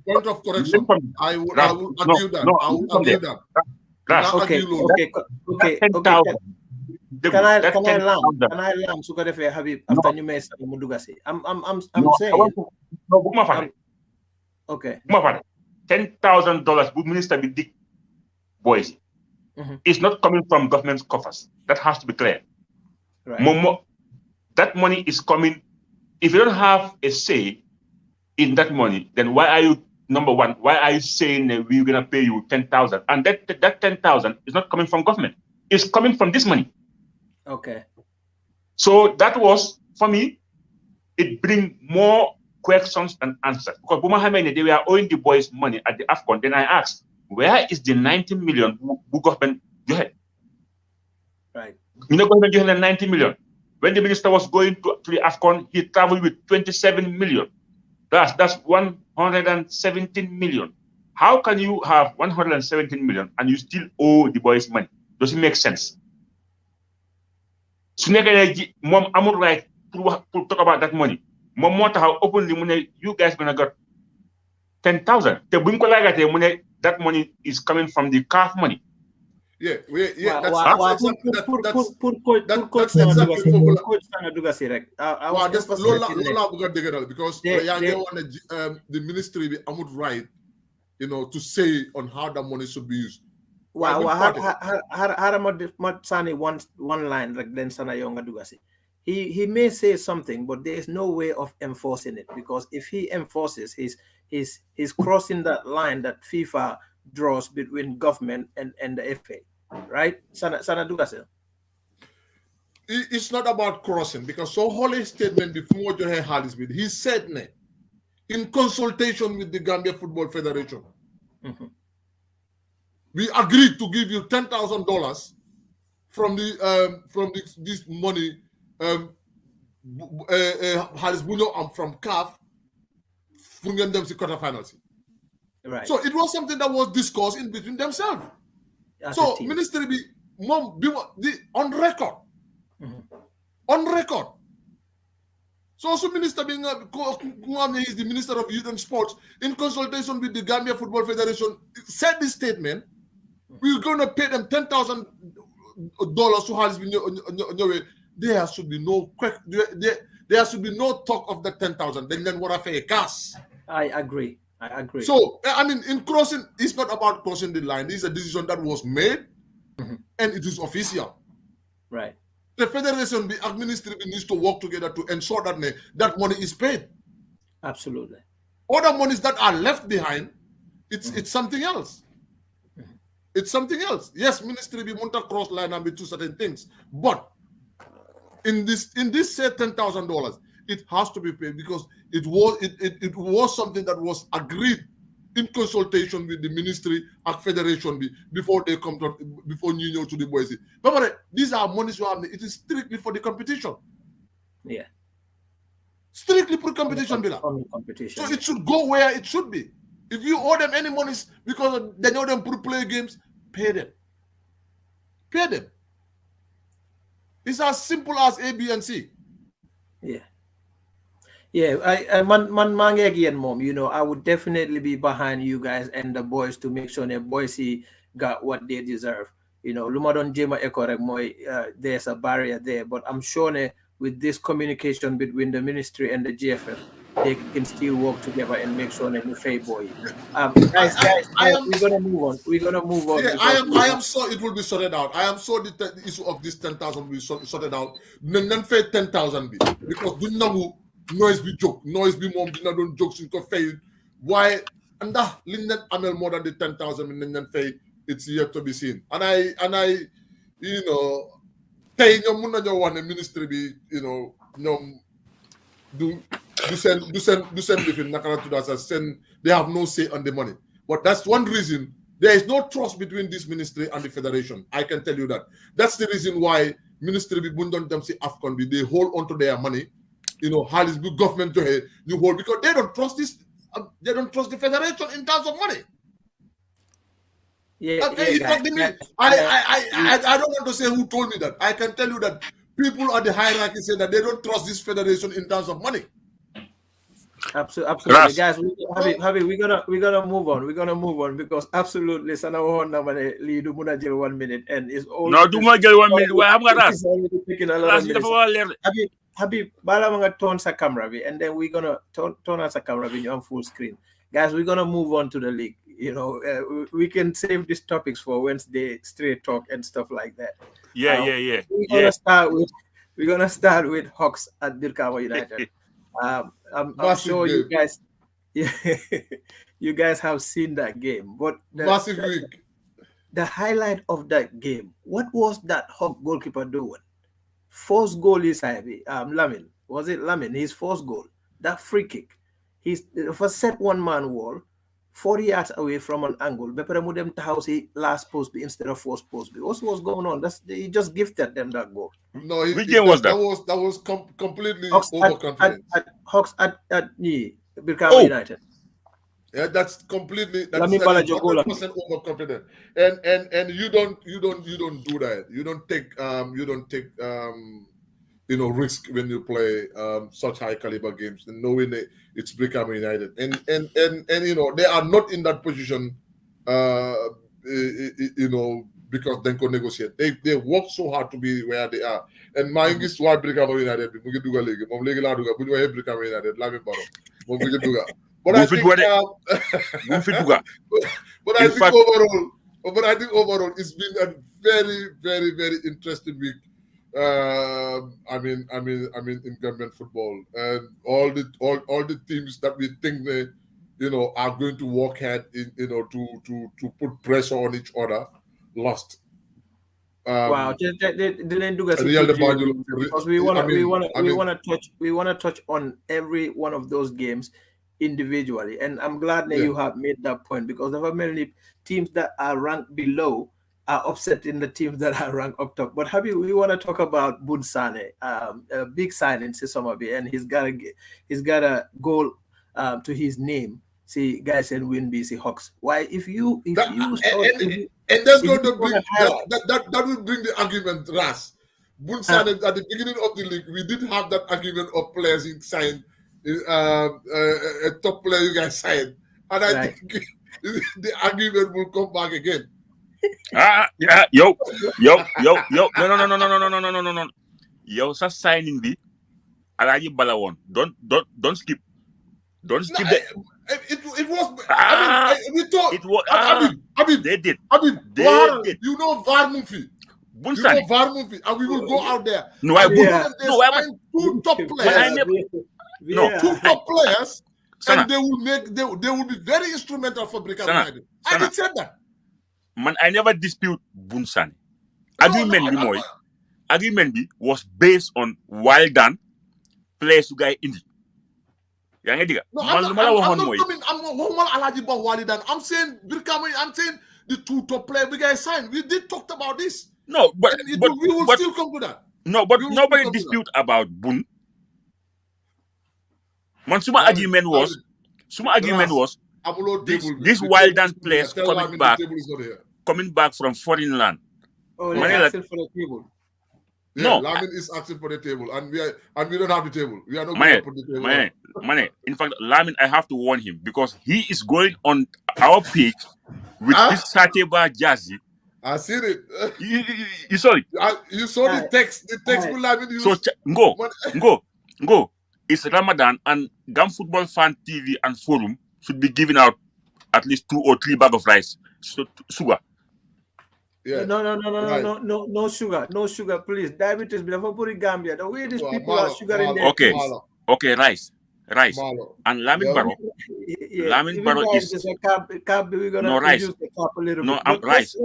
point of correction. I will argue that. I will argue that. Okay. Can I land so Habib after you may say Mudugasi? I'm saying. Okay. $10,000 minister be dick boys. It's not coming from government's coffers. That has to be clear. Right. That money is coming. If you don't have a say in that money, then why are you number one? Why are you saying that we're gonna pay you 10,000? And that 10,000 is not coming from government. It's coming from this money. Okay. So that was for me. It brings more questions and answers because they were owing the boys money at the AFCON. Then I asked, where is the 90 million who government you had? Right. You know, government you had 90 million. When the minister was going to the AFCON, he traveled with 27 million. That's 117 million. How can you have 117 million and you still owe the boys money? Does it make sense? So mom amul right to talk about that money. Mom want how openly money you guys gonna get 10,000. That money is coming from the CAF money. Yeah, that's because the ministry be right, to say on how the money should be used. One line like then Sana Yonga Dugasi. He may say something, but there is no way of enforcing it because if he enforces, is crossing that line that FIFA draws between government and the FA, right? Sana Dugase. It's not about crossing, because so holy statement before Johe Halis with he said in consultation with the Gambia Football Federation, we agreed to give you $10,000 from this money Halis Bunyo and from CAF for them to quarterfinals. Right. So it was something that was discussed in between themselves. So ministry be on record. On record. So minister being is the Minister of Youth and Sports in consultation with the Gambia Football Federation said this statement. We're going to pay them $10,000 to Halis Bunyo. There should be no there should be no talk of the 10,000. Then what I pay cash. I agree. So I mean, in crossing, it's not about crossing the line. This is a decision that was made, and it is official. Right. The federation, the administrative needs to work together to ensure that that money is paid. Absolutely. Other monies that are left behind, it's something else. It's something else. Yes, ministry be want to cross line and be do certain things, but in this say $10,000, it has to be paid because it was something that was agreed in consultation with the ministry and federation before they come to before you know to the boys. But these are monies you have. It is strictly for the competition. Yeah. Strictly for competition, competition. So it should go where it should be. If you owe them any monies because they know them to play games, pay them. Pay them. It's as simple as A, B, and C. Yeah. Yeah, again, Mom, you know, I would definitely be behind you guys and the boys to make sure that Boise got what they deserve. You know, Lumadon Jema Ekorek Moy, there's a barrier there, but I'm sure with this communication between the ministry and the GFF, they can still work together and make sure that we pay boy. Guys, we're gonna move on. We're gonna move on. Yeah, I am sure it will be sorted out. I am sure the issue of this 10,000 will be sorted out. Then pay 10,000 because do not noise be joke, noise be mom do not don't jokes in fail. Why and that Linden Amel more than the 10,000 in then pay it's yet to be seen. And I you know pay your muna your one ministry be you know do send different nakana to that send they have no say on the money. But that's one reason there is no trust between this ministry and the federation. I can tell you that. That's the reason why ministry be bundon them say Afcon be they hold on to their money. You know, Halis big government to you hold because they don't trust this. They don't trust the federation in terms of money. Yeah, I don't want to say who told me that. I can tell you that people at the hierarchy say that they don't trust this federation in terms of money. Absolutely, guys. We're gonna move on. We're gonna move on because absolutely, Sana lead 1 minute and it's all. No, do 1 minute. Why am I Habib, bala mga turn sa camera and then we're gonna turn on sa camera on full screen. Guys, we're gonna move on to the league. You know, we can save these topics for Wednesday straight talk and stuff like that. Yeah. We're gonna start with Hawks at Birkama United. I'm sure you guys, you guys have seen that game, but the highlight of that game, what was that Hawk goalkeeper doing? First goal is Lamin. Was it Lamin? His first goal. That free kick. He's first set one man wall, 40 yards away from an angle. Beperemudem Tahausi last post instead of first post. What was going on? He just gifted them that goal. No, which game was that? That was completely overconfident. Hawks at Birkama United. Yeah, that's 100% overconfident. And you don't do that. You don't take risk when you play such high caliber games and knowing that it's Birkama United. And you know they are not in that position because they can negotiate. They work so hard to be where they are. And my English why Birkama United But I think overall, it's been a very, very, very interesting week. I mean, in Gambian football, and all the teams that we think are going to work hard to put pressure on each other, lost. Wow, didn't do because we want to touch on every one of those games individually, and I'm glad that you have made that point, because there are many teams that are ranked below are upsetting the teams that are ranked up top. But we want to talk about Boun Sané, a big signing, Sissomabi, and he's got a goal to his name. See, guys, and win BC Hawks. Why, and that's going to bring that will bring the argument, Ras. Boun Sané at the beginning of the league, we did have that argument of players in signed, a top player you guys signed, and I think the argument will come back again. Yo, no. Yo, sa signing bi, Alaji Balawon. Don't skip. Don't skip that. It was. We thought it was. They did. You know VAR Mumfi. Boun Sané. You know VAR Mumfi, and we will go out there. No, I would. Two top players. Two top players, Sana. And they will be very instrumental for Brikama United. I did said that. Man, I never dispute Boun Sané. Argument was based on wild done players who guy Indi. I'm saying Brikama. I'm saying the two top players we guys signed. We did talk about this. No, but we will still come to that. No, but nobody dispute about Boun. Man, suma argument was this wild done players coming back from foreign land. Oh, they're asking for the table. Yeah, no, Lamin is asking for the table, and we don't have the table. We are not going to put the table. Money. In fact, Lamin, I have to warn him, because he is going on our page with his Sateba jersey. I seen it. You saw it. You saw the text. The text will Lamin use. So go. It's Ramadan, and Gam Football Fan TV and Forum should be giving out at least 2 or 3 bags of rice. So sugar. Yeah. No sugar, please. Diabetes, before putting Gambia. The way these people are sugar in their Okay, rice. And Lamin Barrow. Lamin Barrow is we're gonna no rice. The cap a little no bit. Rice.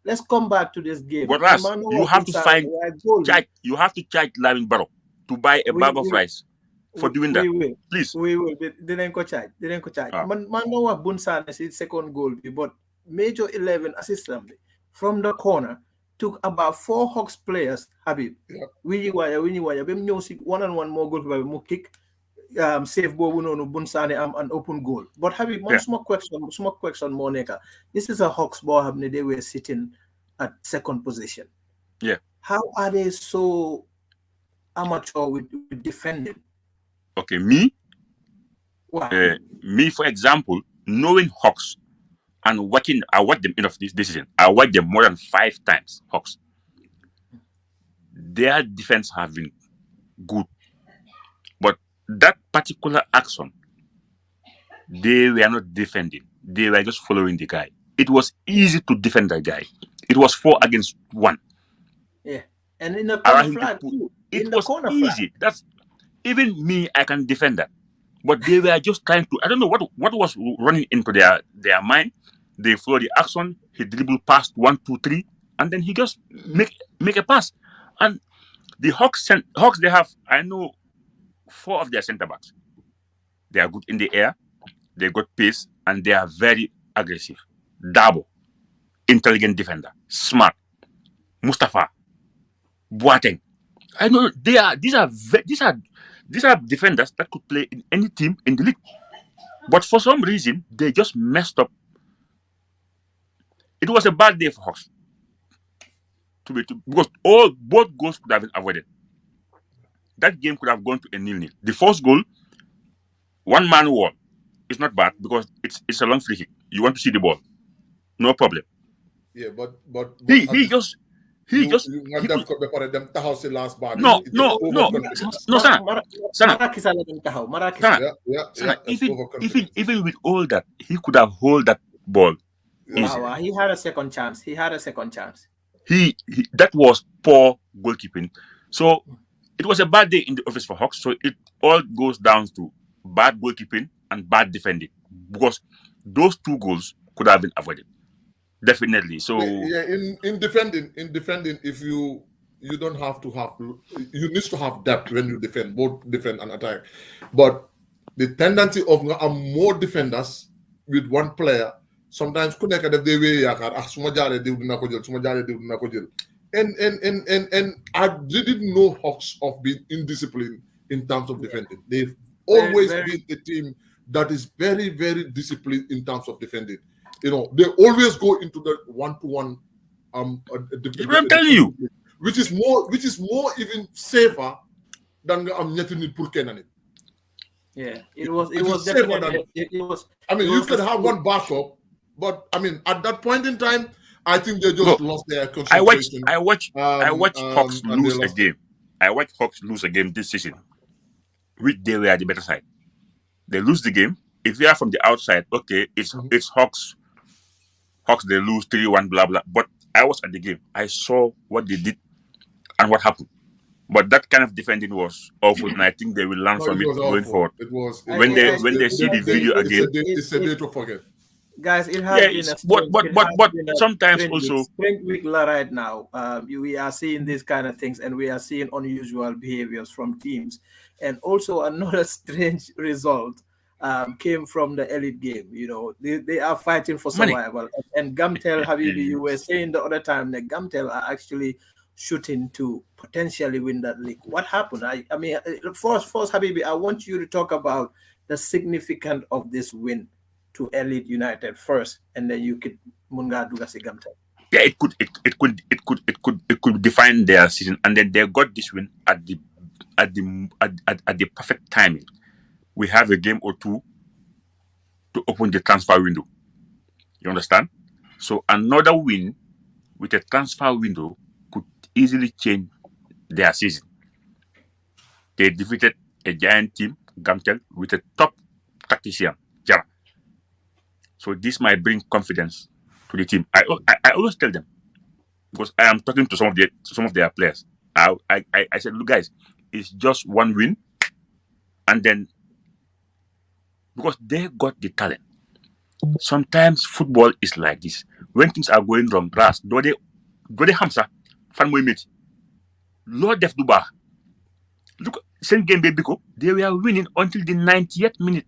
Let's come back to this game. But Ras, you have to charge Lamin Barrow to buy a bag of rice for doing that. Please. We will. They didn't go charge. Man know what Boun Sané second goal, but major 11 assistant from the corner took about 4 Hawks players, Habib. Winnie Waya, bem ñew ci one-on-one more goal by mu kick save bobu nonu Boun Sané am an open goal. But Habib, small question more neka. This is a Hawks ball having they were sitting at second position. Yeah. How are they so amateur with defending? Okay, me, for example, knowing Hawks and I watched them enough this season. I watched them more than 5 times, Hawks. Their defense have been good. But that particular action, they were not defending. They were just following the guy. It was easy to defend that guy. It was 4 against 1. Yeah. And in the corner flag, it was easy. That's even me, I can defend that. But they were just trying to, I don't know what was running into their mind. They follow the action, he dribble past 1, 2, 3, and then he just make a pass. And the Hawks, they have, I know, 4 of their center backs. They are good in the air, they got pace, and they are very aggressive. Dabo, intelligent defender, smart. Mustafa, Boateng. I know these are defenders that could play in any team in the league. But for some reason, they just messed up. It was a bad day for Hawks. Because both goals could have been avoided. That game could have gone to a 0-0. The first goal, 1-man wall. It's not bad because it's a long free kick. You want to see the ball. No problem. Yeah, but he just them house last bar. No, Sana. Even with all that, he could have held that ball. Wow, he had a second chance. That was poor goalkeeping. So it was a bad day in the office for Hawks. So it all goes down to bad goalkeeping and bad defending. because those 2 goals could have been avoided. Definitely. So yeah, in defending, if you don't have to have, you need to have depth when you defend, both defend and attack. But the tendency of more defenders with one player, sometimes ku nekk def day wéy yaakaar suma jaaree diw dina ko jël suma jaaree diw dina ko jël. And I didn't know Hawks of being indisciplined in terms of defending. They've always been a team that is very, very disciplined in terms of defending. You know, they always go into the one-to-one. I'm telling you, which is more even safer than ñetti nit pour kenn nit. Yeah, it was definitely. It was. I mean, you can have one backup, but I mean, at that point in time, I think they just lost their concentration. I watched Hawks lose a game. I watched Hawks lose a game this season, which they were the better side. They lose the game. If you are from the outside, okay, it's Hawks. Hawks, they lose 3-1, blah blah. But I was at the game. I saw what they did and what happened. But that kind of defending was awful, and I think they will learn from it going forward. It was when they see the video again. It's a day to forget. Guys, it has been but sometimes also spring week right now. We are seeing these kind of things, and we are seeing unusual behaviors from teams, and also another strange result came from the elite game. You know, they are fighting for survival. And Gamtel, Habibi, you were saying the other time that Gamtel are actually shooting to potentially win that league. What happened? I mean, first, Habibi, I want you to talk about the significance of this win to Elite United first, and then you could Munga Dugasi Gamtel. Yeah, it could define their season, and then they got this win at the perfect timing. We have a game or two to open the transfer window. You understand? So another win with a transfer window could easily change their season. They defeated a giant team, Gamtel, with a top tactician, Jara. So this might bring confidence to the team. I always tell them, because I am talking to some of their players. I said, look guys, it's just one win, and then because they got the talent. Sometimes football is like this. When things are going wrong, ras do they hamsa fan moy metti. Lo def du baax. Look, same game because they were winning until the 90th minute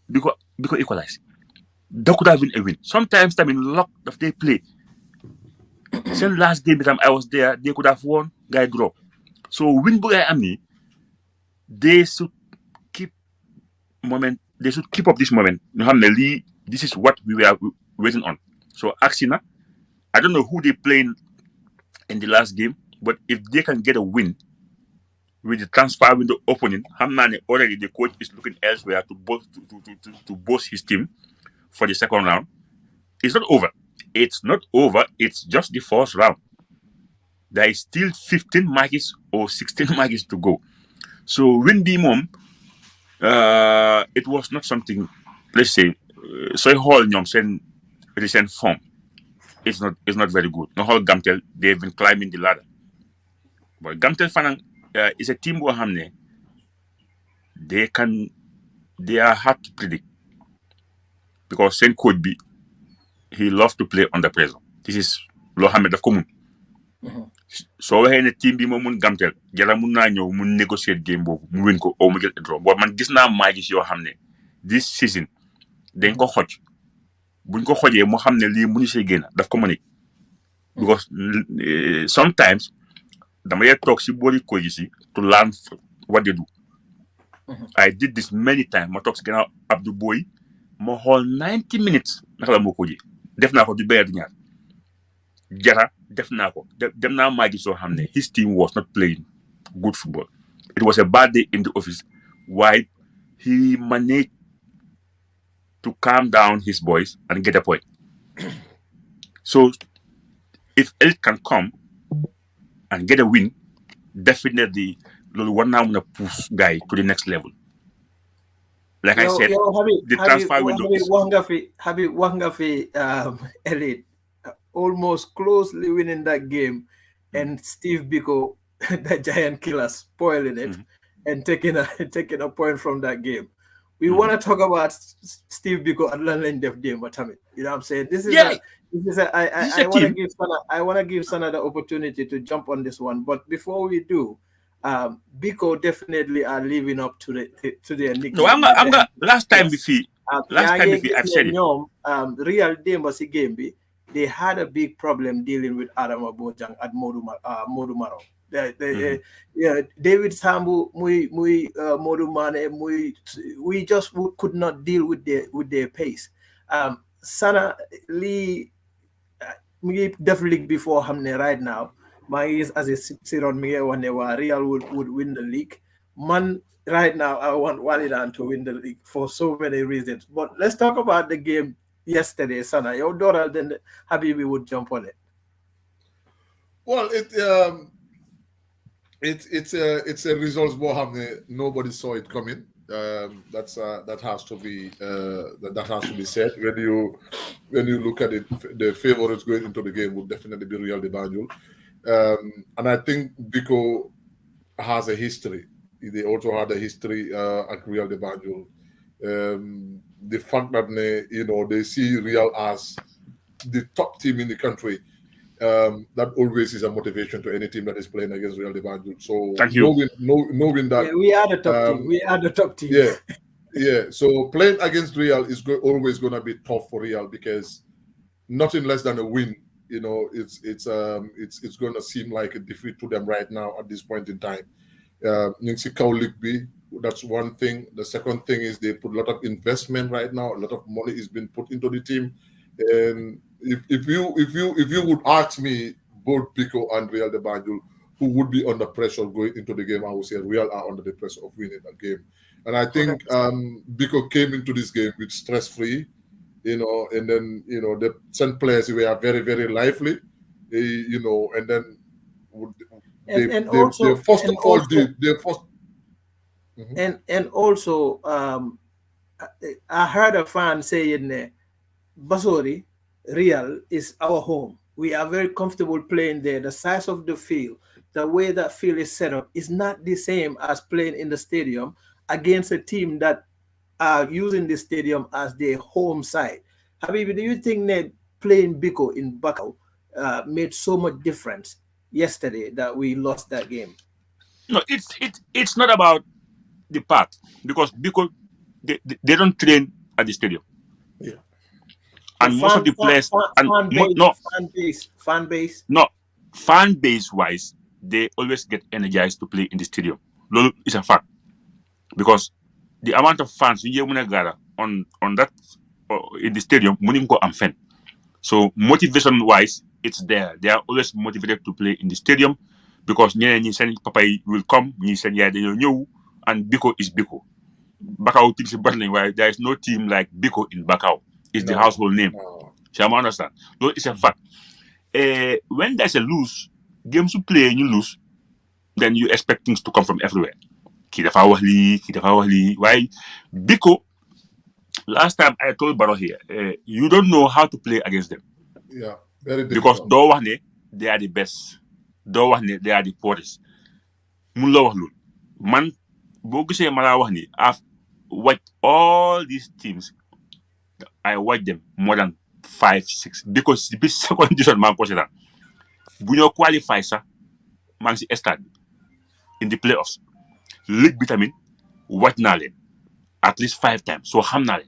because equalize. That could have been a win. Sometimes I mean luck of they play. Same last game time I was there, they could have won, guy draw. So win bu am ni, they should keep up this moment. This is what we were waiting on. So Axina, I don't know who they playing in the last game, but if they can get a win with the transfer window opening, Hamnani already the coach is looking elsewhere to boost his team for the second round. It's not over. It's just the first round. There is still 15 matches or 16 matches to go. So win the mom, it was not something, let's say, so whole send recent form. It's not very good. No whole Gamtel, they've been climbing the ladder. But Gamtel Fanang is a team who hamne. They are hard to predict. Because Saint could be, he loves to play under pressure. This is Lohamed of Common. So we have a team be mun Gamtel. Jala mun na ñew mun negotiate game bobu mu win ko o mu get a draw. But man gis na ma gis yo xamne this season dañ ko xoj. Buñ ko xojé mo xamne li mënu sé génn daf ko mëne. Because sometimes dama yé tok ci bori ko gisi to learn what they do. I did this many times. Ma tok ci gëna Abdou Boy mo hol 90 minutes naka la moko ji. Def na ko du béyar ñaar. Jara def na ko dem na magi so xamne his team was not playing good football. It was a bad day in the office. Why he managed to calm down his boys and get a point. So if Elite can come and get a win, definitely one now gonna push guy to the next level. Like I said, the transfer window is Wangafi Elite almost closely winning that game, and Steve Biko, the giant killer, spoiling it and taking a point from that game. we want to talk about Steve Biko and Lan Def Demba Tamit. You know what I'm saying? I want to give Sana the opportunity to jump on this one. But before we do, Biko definitely are living up to their nickname. No, I'm not. Last time we see, I've said it. Real Demba si game bi, they had a big problem dealing with Adam Abojang at Modu Maro. David Sambu, Modu Mane, we just could not deal with their pace. Sana Lee, me definitely before Hamne right now. My is as a sit on me when they were Real would win the league. Man, right now I want Walidan to win the league for so many reasons. But let's talk about the game yesterday, Sana. Your daughter, then Habibi would jump on it. Well, it's a results Mohammed. Nobody saw it coming. That has to be said. When you look at it, the favorites going into the game would definitely be Real de Banjul. And I think Biko has a history. They also had a history at Real de Banjul. The fact that they see Real as the top team in the country, that always is a motivation to any team that is playing against Real de Banjul. So knowing that we are the top team. We are the top team. Yeah. So playing against Real is always going to be tough for Real because nothing less than a win. It's going to seem like a defeat to them right now at this point in time. That's one thing. The second thing is they put a lot of investment right now. A lot of money is being put into the team. And if you would ask me, both Biko and Real de Banjul, who would be under pressure going into the game, I would say Real are under the pressure of winning that game. And I think Biko came into this game with stress-free. And then, the some players were very, very lively, and then also, I heard a fan saying, Basori, Real is our home. We are very comfortable playing there. The size of the field, the way that field is set up is not the same as playing in the stadium against a team that are using the stadium as their home side. Habibi, do you think that playing Biko in Bakau made so much difference yesterday that we lost that game? No, it's not about the part because Biko they don't train at the stadium. Yeah, and most of the players fan base wise, they always get energized to play in the stadium. Lolo is a fact because the amount of fans on that in the stadium, so motivation wise, it's there. They are always motivated to play in the stadium because Papa will come, and Biko is Biko. Bakau team is why there is no team like Biko in Bakau. It's the household name. Shall I understand? So it's a fact. When there's a lose, games you play and you lose, then you expect things to come from everywhere. Why? Biko, last time I told Baro here, you don't know how to play against them. Yeah, very difficult. Because they are the best. They are the poorest. Man, I've watched all these teams. I watch them more than 5, 6 because the second division man coach that. When you qualify, sir, man si estad in the playoffs. League vitamin, what nale at least 5 times. So hamnale.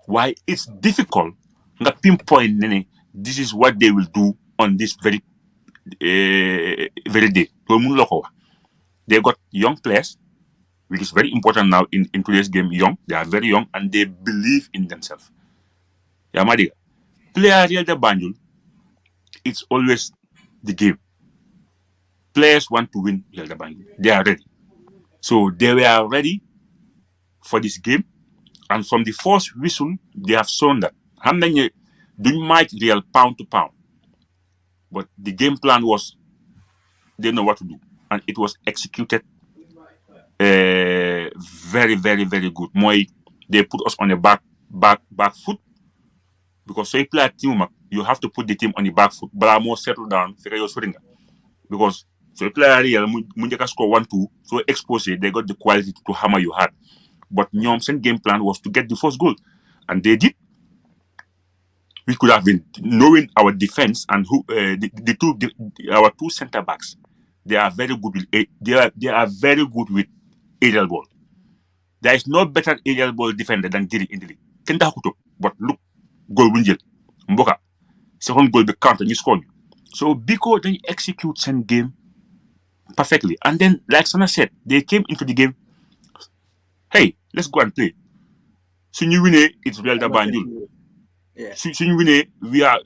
Why it's difficult to pinpoint this is what they will do on this very day. They got young players, which is very important now in today's game. Young, they are very young and they believe in themselves. Yamadi, player Real de Banjul, it's always the game. Players want to win Real de Banjul. They are ready. So they were ready for this game. And from the first whistle, they have shown that. They might Real pound to pound. But the game plan was, they know what to do. And it was executed very, very, very good. They put us on the back foot. Because so you play a team, you have to put the team on the back foot. But more settle down, because so you play a Real, Munjaka score 1-2, so expose it, they got the quality to hammer you hard. but ñoom seen game plan was to get the first goal, and they did. We could have been knowing our defense and who our two center backs. They are very good with they are very good with aerial ball. There is no better aerial ball defender than Diri in the league. Kenn taxu ko, but look, goal bu ñu jël Mboka second goal bi counter ñu score. So Biko they execute seen game perfectly, and then like Sana said, they came into the game. Hey, let's go and play. So you win it's Real da Banjul. Yeah. So you win we are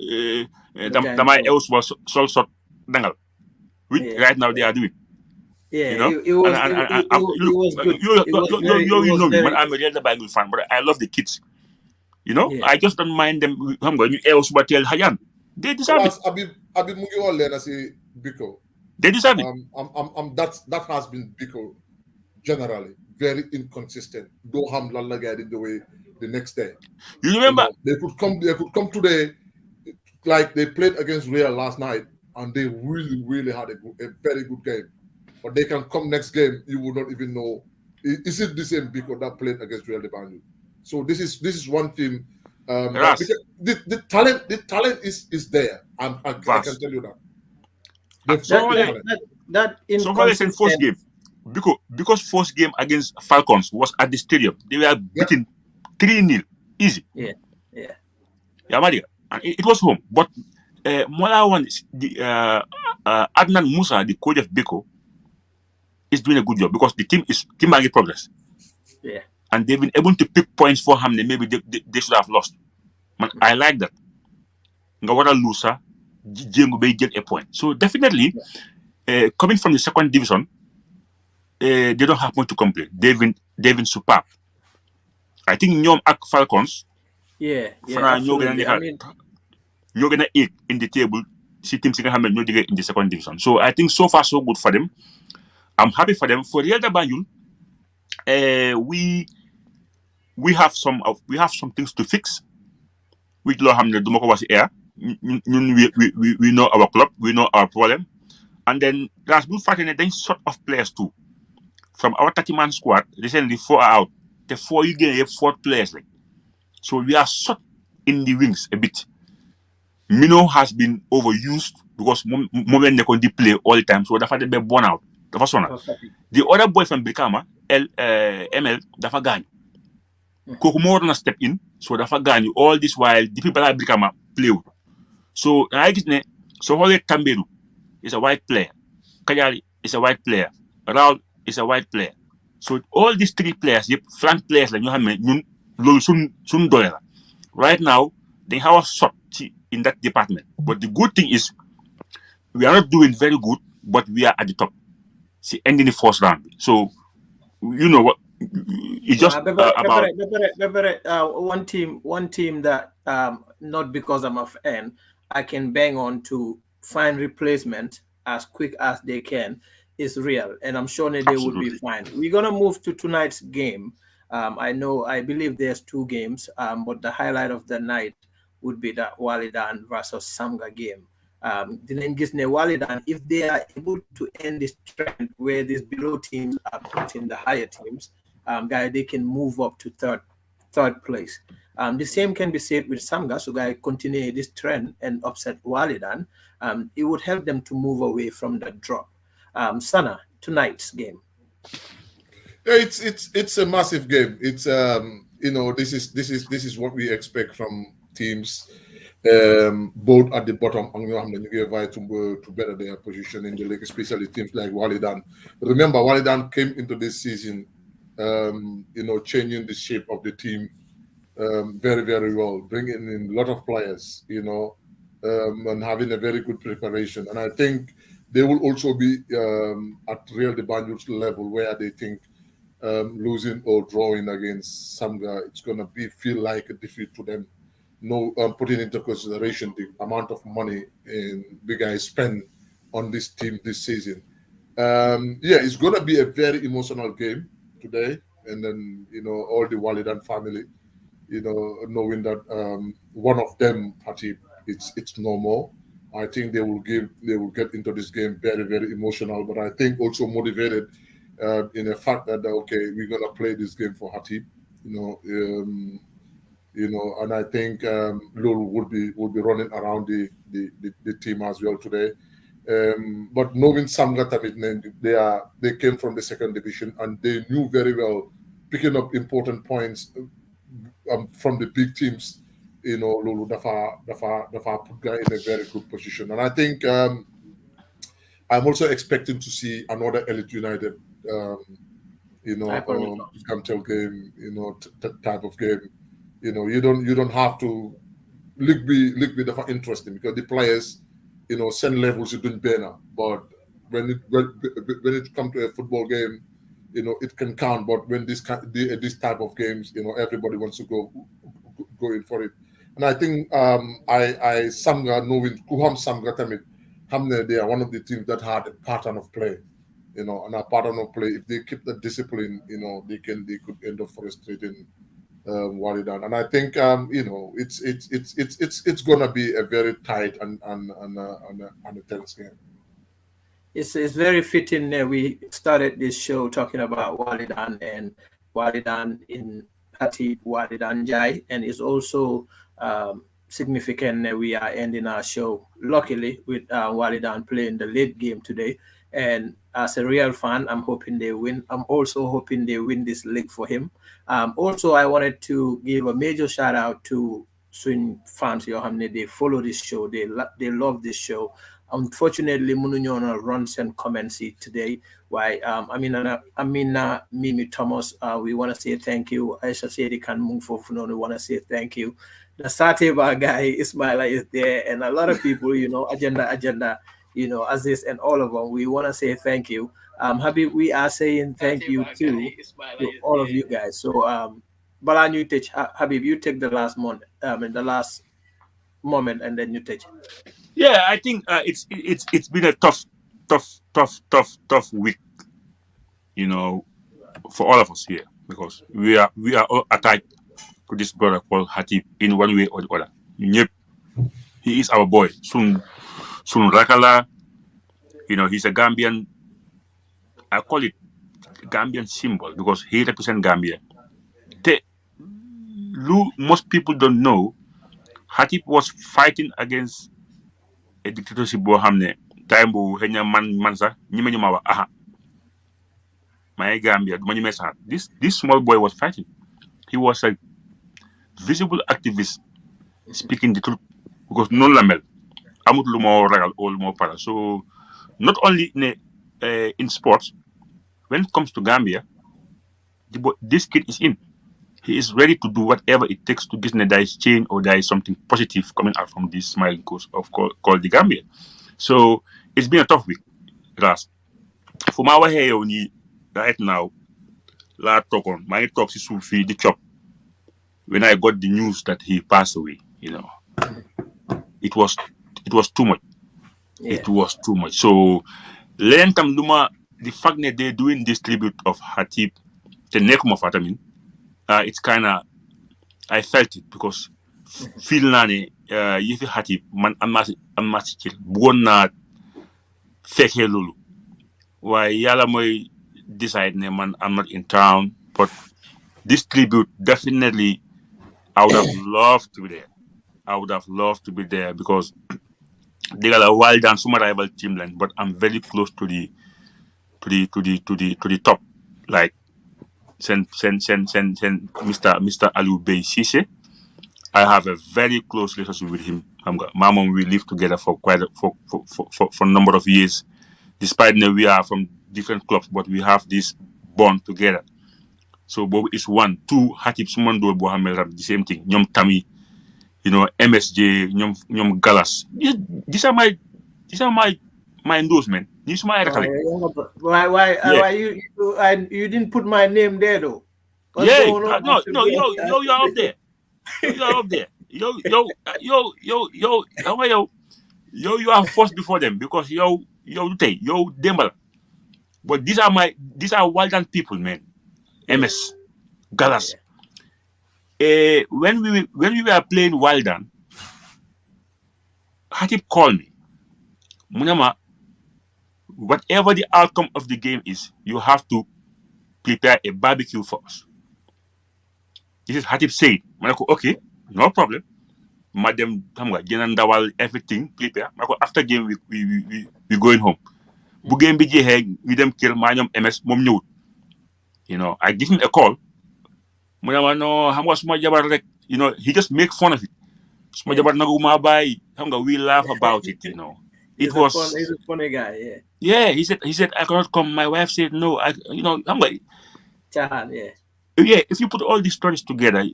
damay else was sol sot dangal. Which right now they are doing. Yeah, you know, it was good. You know me, but I'm a Real da Banjul fan, but I love the kids. You know, Yeah. I just don't mind them. I'm going to else but tell Hayan. They deserve it. Abi mu ngi all I say Biko. They deserve it. That has been Biko generally very inconsistent. Don't ham Lala guy the way the next day. You remember? They could come today, like they played against Real last night, and they really had a very good game. But they can come next game, you will not even know. Is it the same Biko that played against Real de Banjul? So this is one team. The talent is there. I can tell you that. That so far in first game, because first game against Falcons was at the stadium. They were beaten 3-0, easy. Yeah. Yeah, Maria, and it was home. But Mola one, Adnan Musa, the coach of Biko, is doing a good job because the team making progress. Yeah. And they've been able to pick points for Hamne. Maybe they should have lost. But I like that. Ngawara loser, Jengu Bay get a point. So definitely, coming from the second division, they don't have much to complain. They've been superb. I think Nyom Ak Falcons. Yeah. Absolutely. You're gonna eat in the table. See teams in the second division. So I think so far so good for them. I'm happy for them. For Real da Banjul, we have some things to fix. Which law hamne dumako was air. We know our club, we know our problem, and then there's good fighting then sort of players too. From our 30-man squad, recently 4 are out. The 4 you get 4 players like. So we are short in the wings a bit. Mino has been overused because moment they can play all the time, so that's why they be born out. The first one. The other boy from Brikama, ML, dafa gagne. Koku more than a step in, so dafa gagne. All this while the people at Brikama play. So I guess so Hole Tamberu is a white player. Kajali is a white player. Raul is a white player. So all these 3 players, flank players like sun dollar. Right now, they have a shot in that department. But the good thing is we are not doing very good, but we are at the top. See, ending the first round. So you know what? It's just about one team that not because I'm a fan, I can bang on to find replacement as quick as they can is Real, and I'm sure they will be fine. We're gonna move to tonight's game. I believe there's 2 games, but the highlight of the night would be that Walidan versus Samga game. Dinañ gis ne Walidan, if they are able to end this trend where these below teams are putting the higher teams, they can move up to third place. The same can be said with Samga, so continue this trend and upset Walidan. It would help them to move away from the drop. Sana, tonight's game. Yeah, it's a massive game. It's this is what we expect from teams both at the bottom and to better their position in the league, especially teams like Walidan. But remember, Walidan came into this season changing the shape of the team very, very well, bringing in a lot of players, and having a very good preparation. And I think they will also be at Real de Banjul's level where they think losing or drawing against Samga, it's going to feel like a defeat to them. No, putting into consideration the amount of money big guys spend on this team this season. It's going to be a very emotional game today. And then, all the Walidan family, knowing that one of them, Hatib, it's no more. I think they will get into this game very, very emotional, but I think also motivated in the fact that okay, we're gonna play this game for Hatib, and I think Lul would be running around the team as well today. But knowing Samga Tamit, they came from the second division and they knew very well picking up important points from the big teams. Lulu Dafa put guy in a very good position, and I think I'm also expecting to see another Elite United, Gamtel game, type of game. You don't have to league be interesting because the players, send levels you doing better. But when it comes to a football game, it can count. But when this type of games, everybody wants to go in for it. And I think I Samga knowing Kuham Samga Tamit, Hamne, they are one of the teams that had a pattern of play. And a pattern of play, if they keep the discipline, they could end up frustrating Walidan. And I think it's gonna be a very tight and a tense game. It's very fitting that we started this show talking about Walidan and Walidan in Hatib, Walidan Jai, and it's also significant that we are ending our show luckily with Walidan playing the late game today. And as a real fan, I'm hoping they win. I'm also hoping they win this league for him. Also, I wanted to give a major shout out to swing fans. They follow this show. They love this show. Unfortunately, Mununyona runs and comments it today. Why? Mimi Thomas. We want to say thank you. Aisha Sedi can move for We want to say thank you. The Sateba guy Ismaila is there, and a lot of people. Agenda. Aziz and all of them, we want to say thank you. Habib, we are saying thank you too to all of you guys. So, Balan, you teach. Habib, you take the last moment, the last moment, and then you teach. Yeah, I think it's been a tough week, for all of us here because we are all attached to this brother called Hatib in one way or the other. Yep, he is our boy. Sun Rakala, he's a Gambian. I call it Gambian symbol because he represents Gambia. Most people don't know, Hatib was fighting against a dictatorship bohamne. Time bo henya mansa nyime nyuma aha. My Gambia, this small boy was fighting. He was a visible activist speaking the truth because non lamel. So not only in sports, when it comes to Gambia, this kid is in. He is ready to do whatever it takes to get there is change or there is something positive coming out from this smiling coast called the Gambia. So it's been a tough week, Ras. For my way right now, my talk is Sufi the chop. When I got the news that he passed away, it was too much. Yeah. It was too much. So, the fact that they're doing this tribute of Hatib, the Nekum of Atamin, it's kind of, I felt it because feel nani, if Hatib, man, I'm not chill. Buona feke lulu. Why yala moy decide ne man, I'm not in town, but this tribute definitely, I would have loved to be there. I would have loved to be there because they got a wild and some rival teamland, but I'm very close to the top. Like send Mr. Aliou Bey Cisse. I have a very close relationship with him. My mom, we live together for a number of years. Despite that we are from different clubs, but we have this bond together. So Bob is one. Two, Hatib Sumando Bohamel, the same thing. Nyom Tami, MSJ, Nyom Galas. These are my endorsement. These are my why you didn't put my name there though? What's no, you're up there. You're up there. You are first before them because yo Dembala. But these are Waldan people, man. MS Galas. When we were playing Waldan, Hatib called me. Munama, whatever the outcome of the game is, you have to prepare a barbecue for us. This is Hatib said. Okay, no problem. Madam, ndawal everything prepare. After game we going home. Bu game bi jeexee we dem kër maa ñoom MS moom ñëwut. I give him a call. Mu ne ma no xam nga suma jabar rek. He just make fun of it. Suma jabar nagu ma bàyyi. Xam nga we laugh about it. He's a funny guy. Yeah. Yeah, he said I cannot come. My wife said no. I'm like, yeah. Yeah, if you put all these stories together,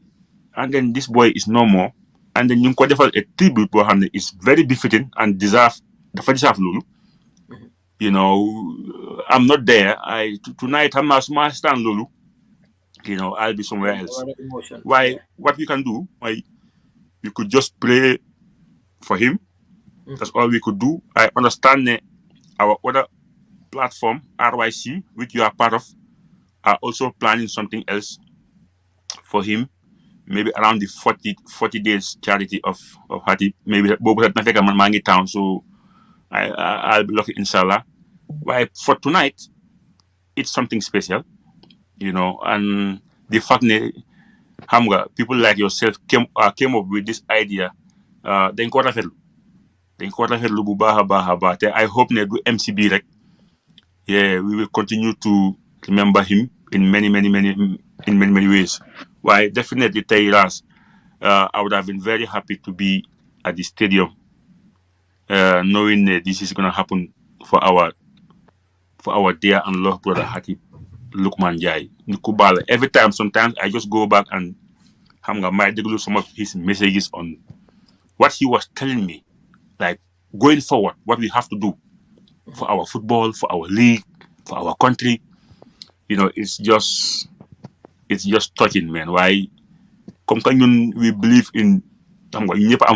and then this boy is no more, and then you can a tribute to him is very befitting and deserve Lulu. I'm not there. Tonight I'm not stand Lulu. I'll be somewhere else. Why? What we can do? We could just pray for him. That's all we could do. I understand our other platform, RYC, which you are part of, are also planning something else for him. Maybe around the 40 days charity of Hatib. Maybe Bobo had nothing Mangi town, so I'll be lucky, inshallah. Why for tonight, it's something special, and the fact that Hamga, people like yourself came up with this idea, then I hope they do MCB rek. Yeah, we will continue to remember him in many ways. Why definitely Tayras, I would have been very happy to be at the stadium, knowing that this is gonna happen for our dear and loved brother Hatib Lukman Jai. Every time, sometimes I just go back and might do some of his messages on what he was telling me, like going forward, what we have to do for our football, for our league, for our country. It's just touching, man. Why? We believe in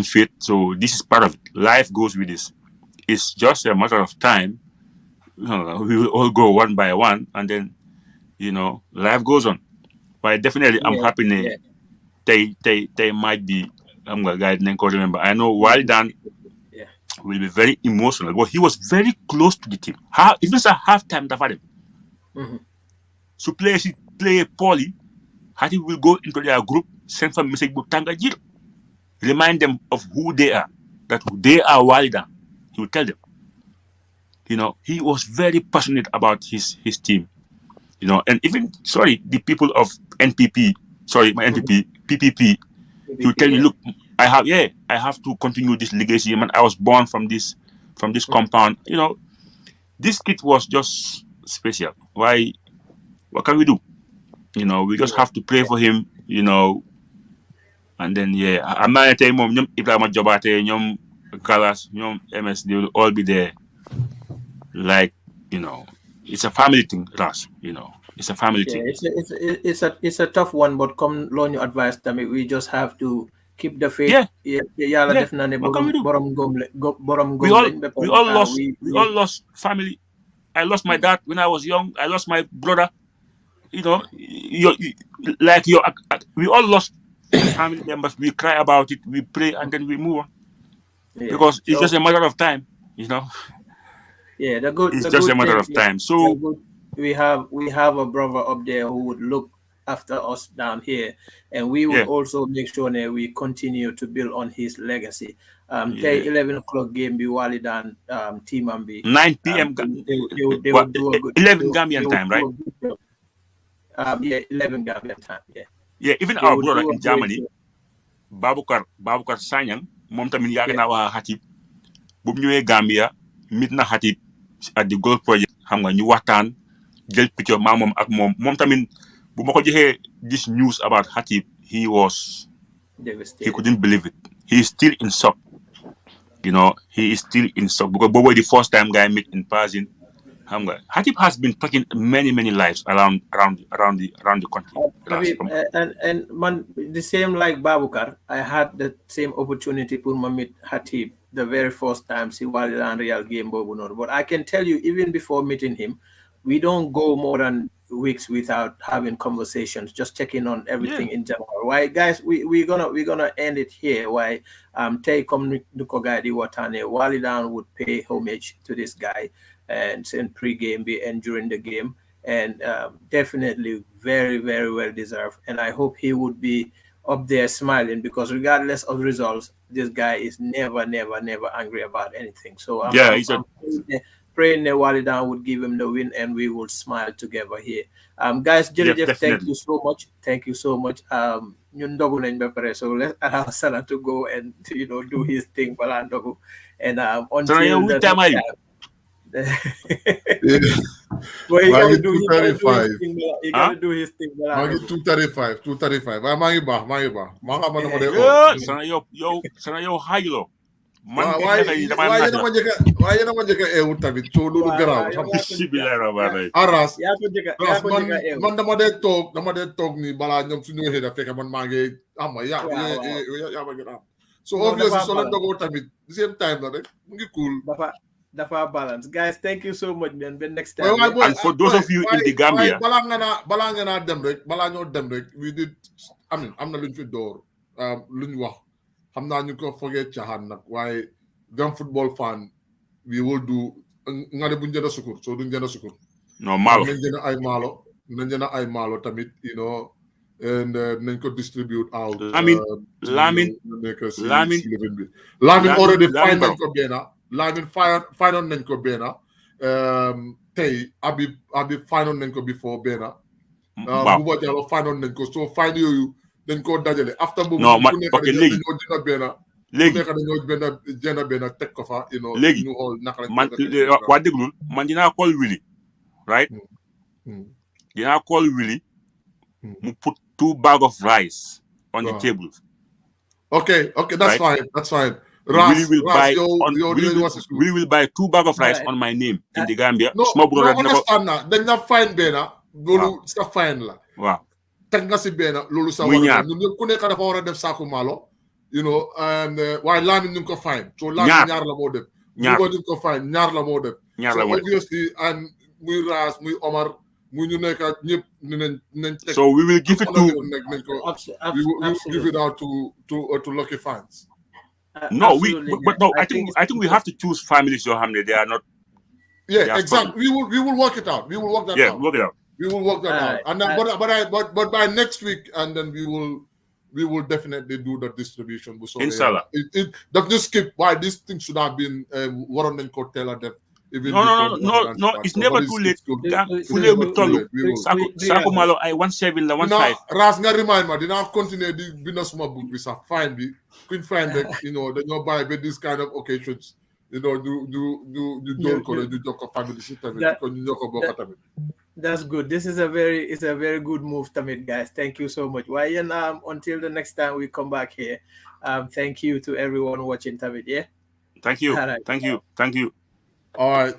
faith, so this is part of it. Life goes with this. It's just a matter of time. We will all go one by one, and then life goes on. But definitely, I'm happy they might be. I'm gonna guide and remember. I know Walidan will be very emotional, but he was very close to the team. Even at halftime, so play poorly. Hatib will go into their group, send some message book, Tangajir, remind them of who they are, that they are Walidan. He will tell them. He was very passionate about his team. And even the people of NPP, PPP, he will tell me, look, I have to continue this legacy. Man, I was born from this compound. This kid was just special. Why? What can we do? We just have to pray for him. And then I'm not telling mom, if I'm a jobate, nyom Kalas, nyom MS, they will all be there. Like it's a family thing, Ras. It's a family thing. It's a tough one, but come loan your advice to me. We just have to keep the faith. Definitely. We all lost family. I lost my dad when I was young. I lost my brother. We all lost family members. We cry about it, we pray, and then we move on. Because it's just a matter of time. Yeah, it's just a matter of time. So we have a brother up there who would look after us down here, and we will also make sure that we continue to build on his legacy. 11 o'clock game be Walidan team and be 9 p.m. They will do a good 11 Gambian time, right? 11 Gambian time. Yeah, even our brother in Germany, Babukar Sanyang, mom tamin yag na wa Hatib. Bu ñëwé Gambia, meet na Hatib at the Gold Project. Xam nga ñu waxtaan, jël picture mamam ak mom tamin bu mako joxé this news about Hatib, he was devastated. He couldn't believe it. He is still in shock. He is still in shock because Bobo the first time guy met in person. Hatib has been touching many lives around the country. And man, the same like Babukar, I had the same opportunity to meet Hatib the very first time see Walidan Real game Bobo. But I can tell you, even before meeting him, we don't go more than weeks without having conversations, just checking on everything in general. Why, guys, we're gonna end it here. Why, Tay come Nukogadi Watane, Wally Down would pay homage to this guy and send pre-game and during the game, and definitely very, very well deserved. And I hope he would be up there smiling, because regardless of results, this guy is never angry about anything. So I'm praying that Wally Down would give him the win, and we will smile together here. Guys, Jeff, thank you so much. Thank you so much. So let's allow Salah to go and do his thing, Balandogo. And until the next time. Well, he gotta do his thing. Magi 235. Magi ba. Sana yo higlo. Why you not tamit so lolu graw aras man dama de tok ni bala ñom suñu waxé da fekk man mangé ama ya ma gëna so obviously so la dogo tamit the same time la rek mu ngi cool dafa balance. Guys, thank you so much, man. But next time, and for those of you in the Gambia, bala nga na dem rek we did am na luñ fi door luñ wax xamna ñu ko fogé chahan nak waye gam football fan we will do ngade buñ jëna sukur so duñ jëna sukur no malo ñu jëna ay malo tamit and nañ ko distribute out Lamin already find nañ ko bena Lamin find on nañ ko bena tay abi find on nañ ko before bena bu Diallo find on nañ ko so find yoyu dañ ko dajale after bu okay léegi dañoo benn teg ko fa léegi ñu xool naka la man waa déglul man dinaa call Willy right dinaa call Willy mu put 2 bags of rice on the table. Okay, that's right? fine. Willy will buy 2 bags of rice on my name in the Gambia. Small brother understand na dañ na fine benn loolu sa fine la waaw teg nga si benn loolu sa war ñun ñëpp ku nekk dafa war a def saaku malo waaye Lamin ñu ko fine so Lamin ñaar la moo def ñu ko fine ñaar la moo def so obviously and muy Ras muy Omar muy ñu nekk ñëpp nañ teg so we will give it to we will give it out to lucky fans. No, but I think we have to choose families so they are not. Yeah, exactly. We will work it out. We will work that out. Yeah, work it out. We will work that out. And then, but by next week, and then we will definitely do the distribution. So Inshallah. It just skip why this thing should have been Warren and Cortella. No, it's never too late. Fully we told Sako Malo I 17 la 15. Ras nga remind ma dina continue di business ma book bi sax fine bi queen fine rek dañoo buy this kind of occasions you door ko ñu jokk family ci tamit ko ñu ñoko bokk tamit. That's good. This is a very good move, Tamit, guys. Thank you so much. Until the next time we come back here, thank you to everyone watching, Tamit. Yeah. Thank you. All right. Thank you. All right.